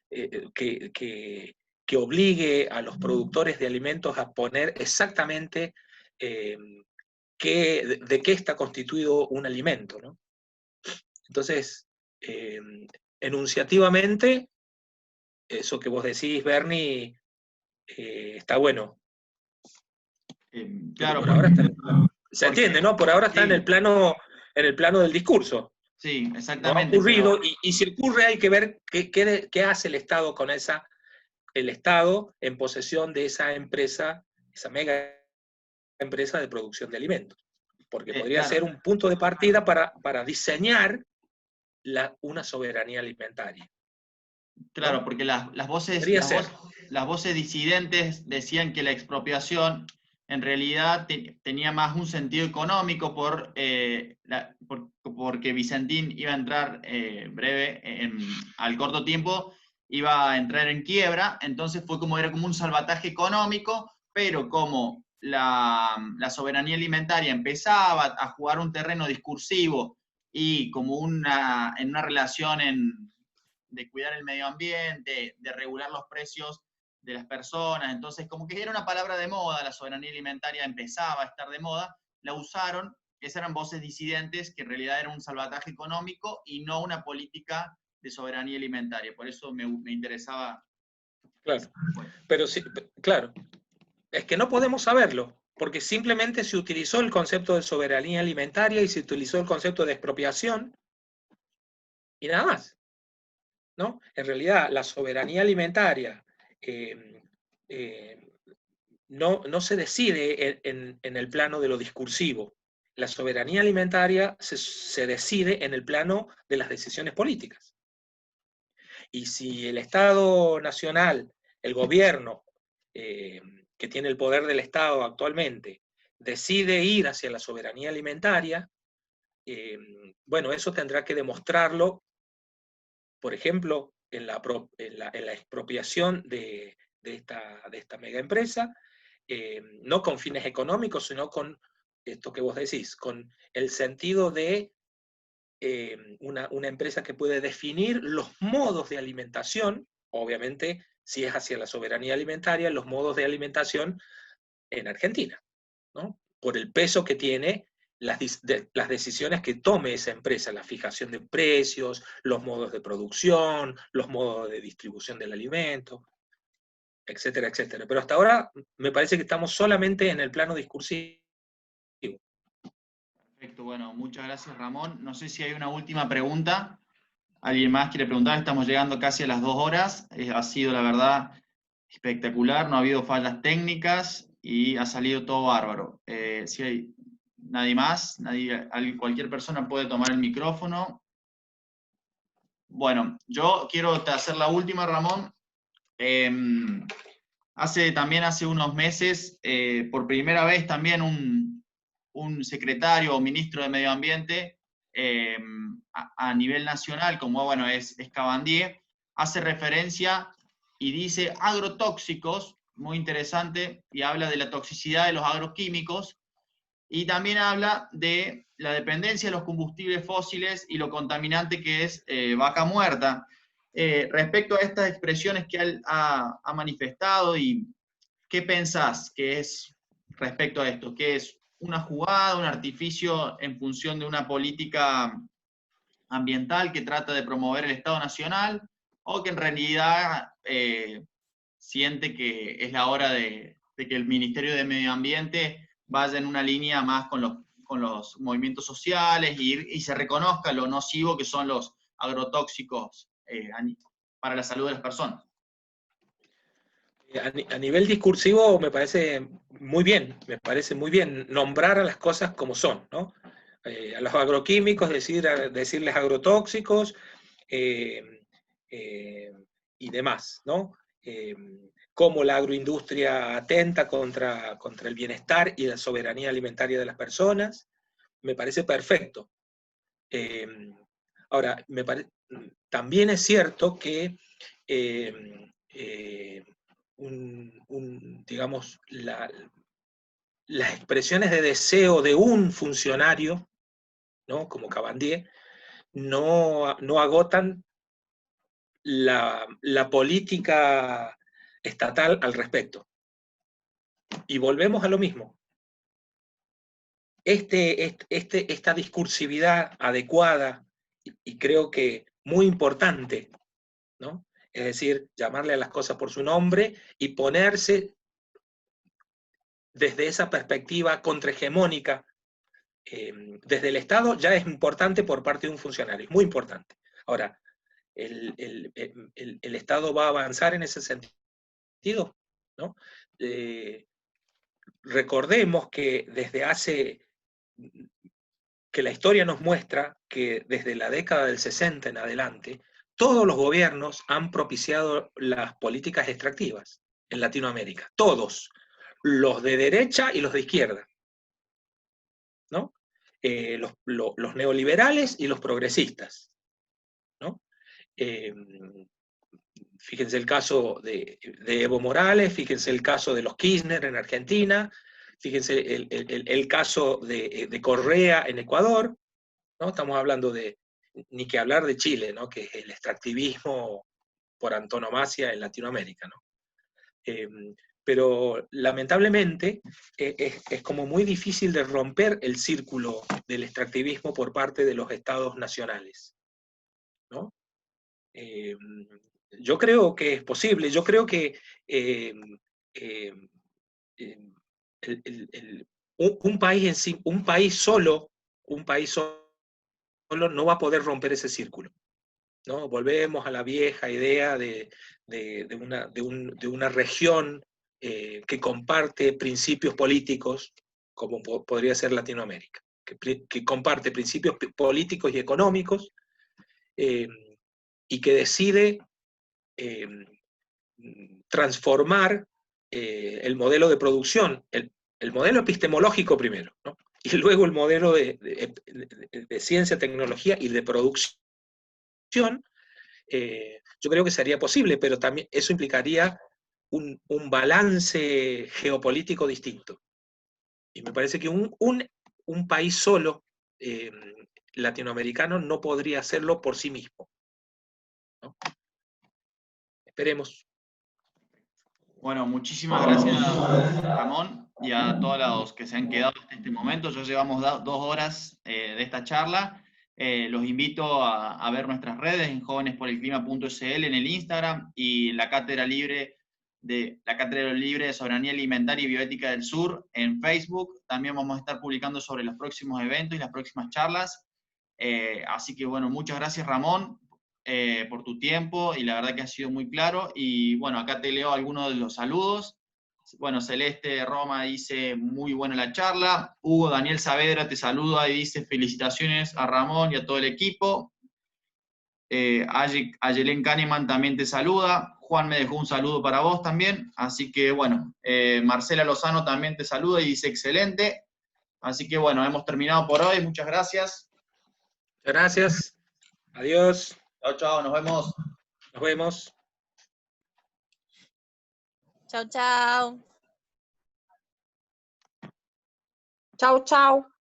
que que obligue a los productores de alimentos a poner exactamente de qué está constituido un alimento, ¿no? Entonces, enunciativamente, eso que vos decís, Bernie, está bueno. Claro, por ahora se entiende, ¿no? Por ahora está sí, en el plano del discurso. sí, No ha exactamente. ocurrido, y si ocurre hay que ver qué hace el Estado con el Estado en posesión de esa empresa, esa mega empresa de producción de alimentos. Porque podría claro. ser un punto de partida para diseñar una soberanía alimentaria. Claro, ¿no? porque las voces disidentes decían que la expropiación en realidad tenía más un sentido económico porque Vicentín iba a entrar al corto tiempo, iba a entrar en quiebra, entonces era como un salvataje económico, pero como la soberanía alimentaria empezaba a jugar un terreno discursivo y como en una relación de cuidar el medio ambiente, de regular los precios de las personas, entonces como que era una palabra de moda, la soberanía alimentaria empezaba a estar de moda, la usaron, esas eran voces disidentes que en realidad era un salvataje económico y no una política de soberanía alimentaria, por eso me interesaba. Claro, pero sí, claro, es que no podemos saberlo, porque simplemente se utilizó el concepto de soberanía alimentaria y se utilizó el concepto de expropiación y nada más, ¿no? En realidad, la soberanía alimentaria no se decide en el plano de lo discursivo. La soberanía alimentaria se decide en el plano de las decisiones políticas. Y si el Estado nacional, el gobierno, que tiene el poder del Estado actualmente, decide ir hacia la soberanía alimentaria, bueno, eso tendrá que demostrarlo, por ejemplo, en la expropiación de esta mega empresa, no con fines económicos, sino con esto que vos decís, con el sentido de una empresa que puede definir los modos de alimentación, obviamente, si es hacia la soberanía alimentaria, los modos de alimentación en Argentina, ¿no? Por el peso que tiene las decisiones que tome esa empresa, la fijación de precios, los modos de producción, los modos de distribución del alimento, etcétera, etcétera. Pero hasta ahora me parece que estamos solamente en el plano discursivo. Perfecto, bueno, muchas gracias Ramón. No sé si hay una última pregunta. ¿Alguien más quiere preguntar? Estamos llegando casi a las 2 horas. Ha sido, la verdad, espectacular. No ha habido fallas técnicas y ha salido todo bárbaro. Si hay nadie más, cualquier persona puede tomar el micrófono. Bueno, yo quiero hacer la última, Ramón. Hace unos meses, por primera vez también un secretario o ministro de Medio Ambiente a nivel nacional, como bueno, es Cabandier, hace referencia y dice agrotóxicos, muy interesante, y habla de la toxicidad de los agroquímicos, y también habla de la dependencia de los combustibles fósiles y lo contaminante que es vaca muerta. Respecto a estas expresiones que él ha manifestado, y ¿qué pensás que es respecto a esto? ¿Qué es una jugada, un artificio en función de una política ambiental que trata de promover el Estado Nacional, o que en realidad siente que es la hora de que el Ministerio de Medio Ambiente vaya en una línea más con los movimientos sociales y se reconozca lo nocivo que son los agrotóxicos para la salud de las personas? A nivel discursivo me parece muy bien nombrar a las cosas como son, ¿no? A los agroquímicos decirles agrotóxicos y demás, ¿no? Cómo la agroindustria atenta contra el bienestar y la soberanía alimentaria de las personas, me parece perfecto. Ahora, también es cierto que digamos, las expresiones de deseo de un funcionario, ¿no? Como Cabandier, no agotan la política estatal al respecto. Y volvemos a lo mismo. Esta discursividad adecuada, y creo que muy importante, ¿no? Es decir, llamarle a las cosas por su nombre y ponerse desde esa perspectiva contrahegemónica, desde el Estado, ya es importante por parte de un funcionario, es muy importante. Ahora, ¿el Estado va a avanzar en ese sentido? ¿No? Recordemos que que la historia nos muestra que desde la década del 60 en adelante, todos los gobiernos han propiciado las políticas extractivas en Latinoamérica, todos, los de derecha y los de izquierda, ¿no? Los neoliberales y los progresistas, ¿no? Fíjense el caso de Evo Morales, fíjense el caso de los Kirchner en Argentina, fíjense el caso de Correa en Ecuador, ¿no? Estamos hablando ni que hablar de Chile, ¿no? Que es el extractivismo por antonomasia en Latinoamérica, ¿no? Pero lamentablemente es como muy difícil de romper el círculo del extractivismo por parte de los estados nacionales, ¿no? Yo creo que es posible, yo creo que un país en sí, un país solo no va a poder romper ese círculo, ¿no? Volvemos a la vieja idea de una región que comparte principios políticos, como podría ser Latinoamérica, que comparte principios políticos y económicos, y que decide transformar el modelo de producción, el modelo epistemológico primero, ¿no? Y luego el modelo de ciencia, tecnología y de producción. Yo creo que sería posible, pero también eso implicaría un balance geopolítico distinto. Y me parece que un país solo latinoamericano no podría hacerlo por sí mismo, ¿no? Esperemos. Bueno, muchísimas gracias, Ramón, y a todos los que se han quedado hasta este momento. Ya llevamos 2 horas de esta charla. Los invito a ver nuestras redes en jovenesporelclima.sl en el Instagram y la Cátedra Libre de Soberanía Alimentaria y Bioética del Sur en Facebook. También vamos a estar publicando sobre los próximos eventos y las próximas charlas. Así que bueno, muchas gracias, Ramón, por tu tiempo, y la verdad que ha sido muy claro. Y bueno, acá te leo algunos de los saludos. Bueno, Celeste Roma dice, muy buena la charla. Hugo Daniel Saavedra te saluda y dice, felicitaciones a Ramón y a todo el equipo. Ayelén Kahneman también te saluda. Juan me dejó un saludo para vos también. Así que bueno, Marcela Lozano también te saluda y dice, excelente. Así que bueno, hemos terminado por hoy. Muchas gracias. Gracias. Adiós. Chao, chao, nos vemos. Nos vemos. Chao, chao. Chau, chau.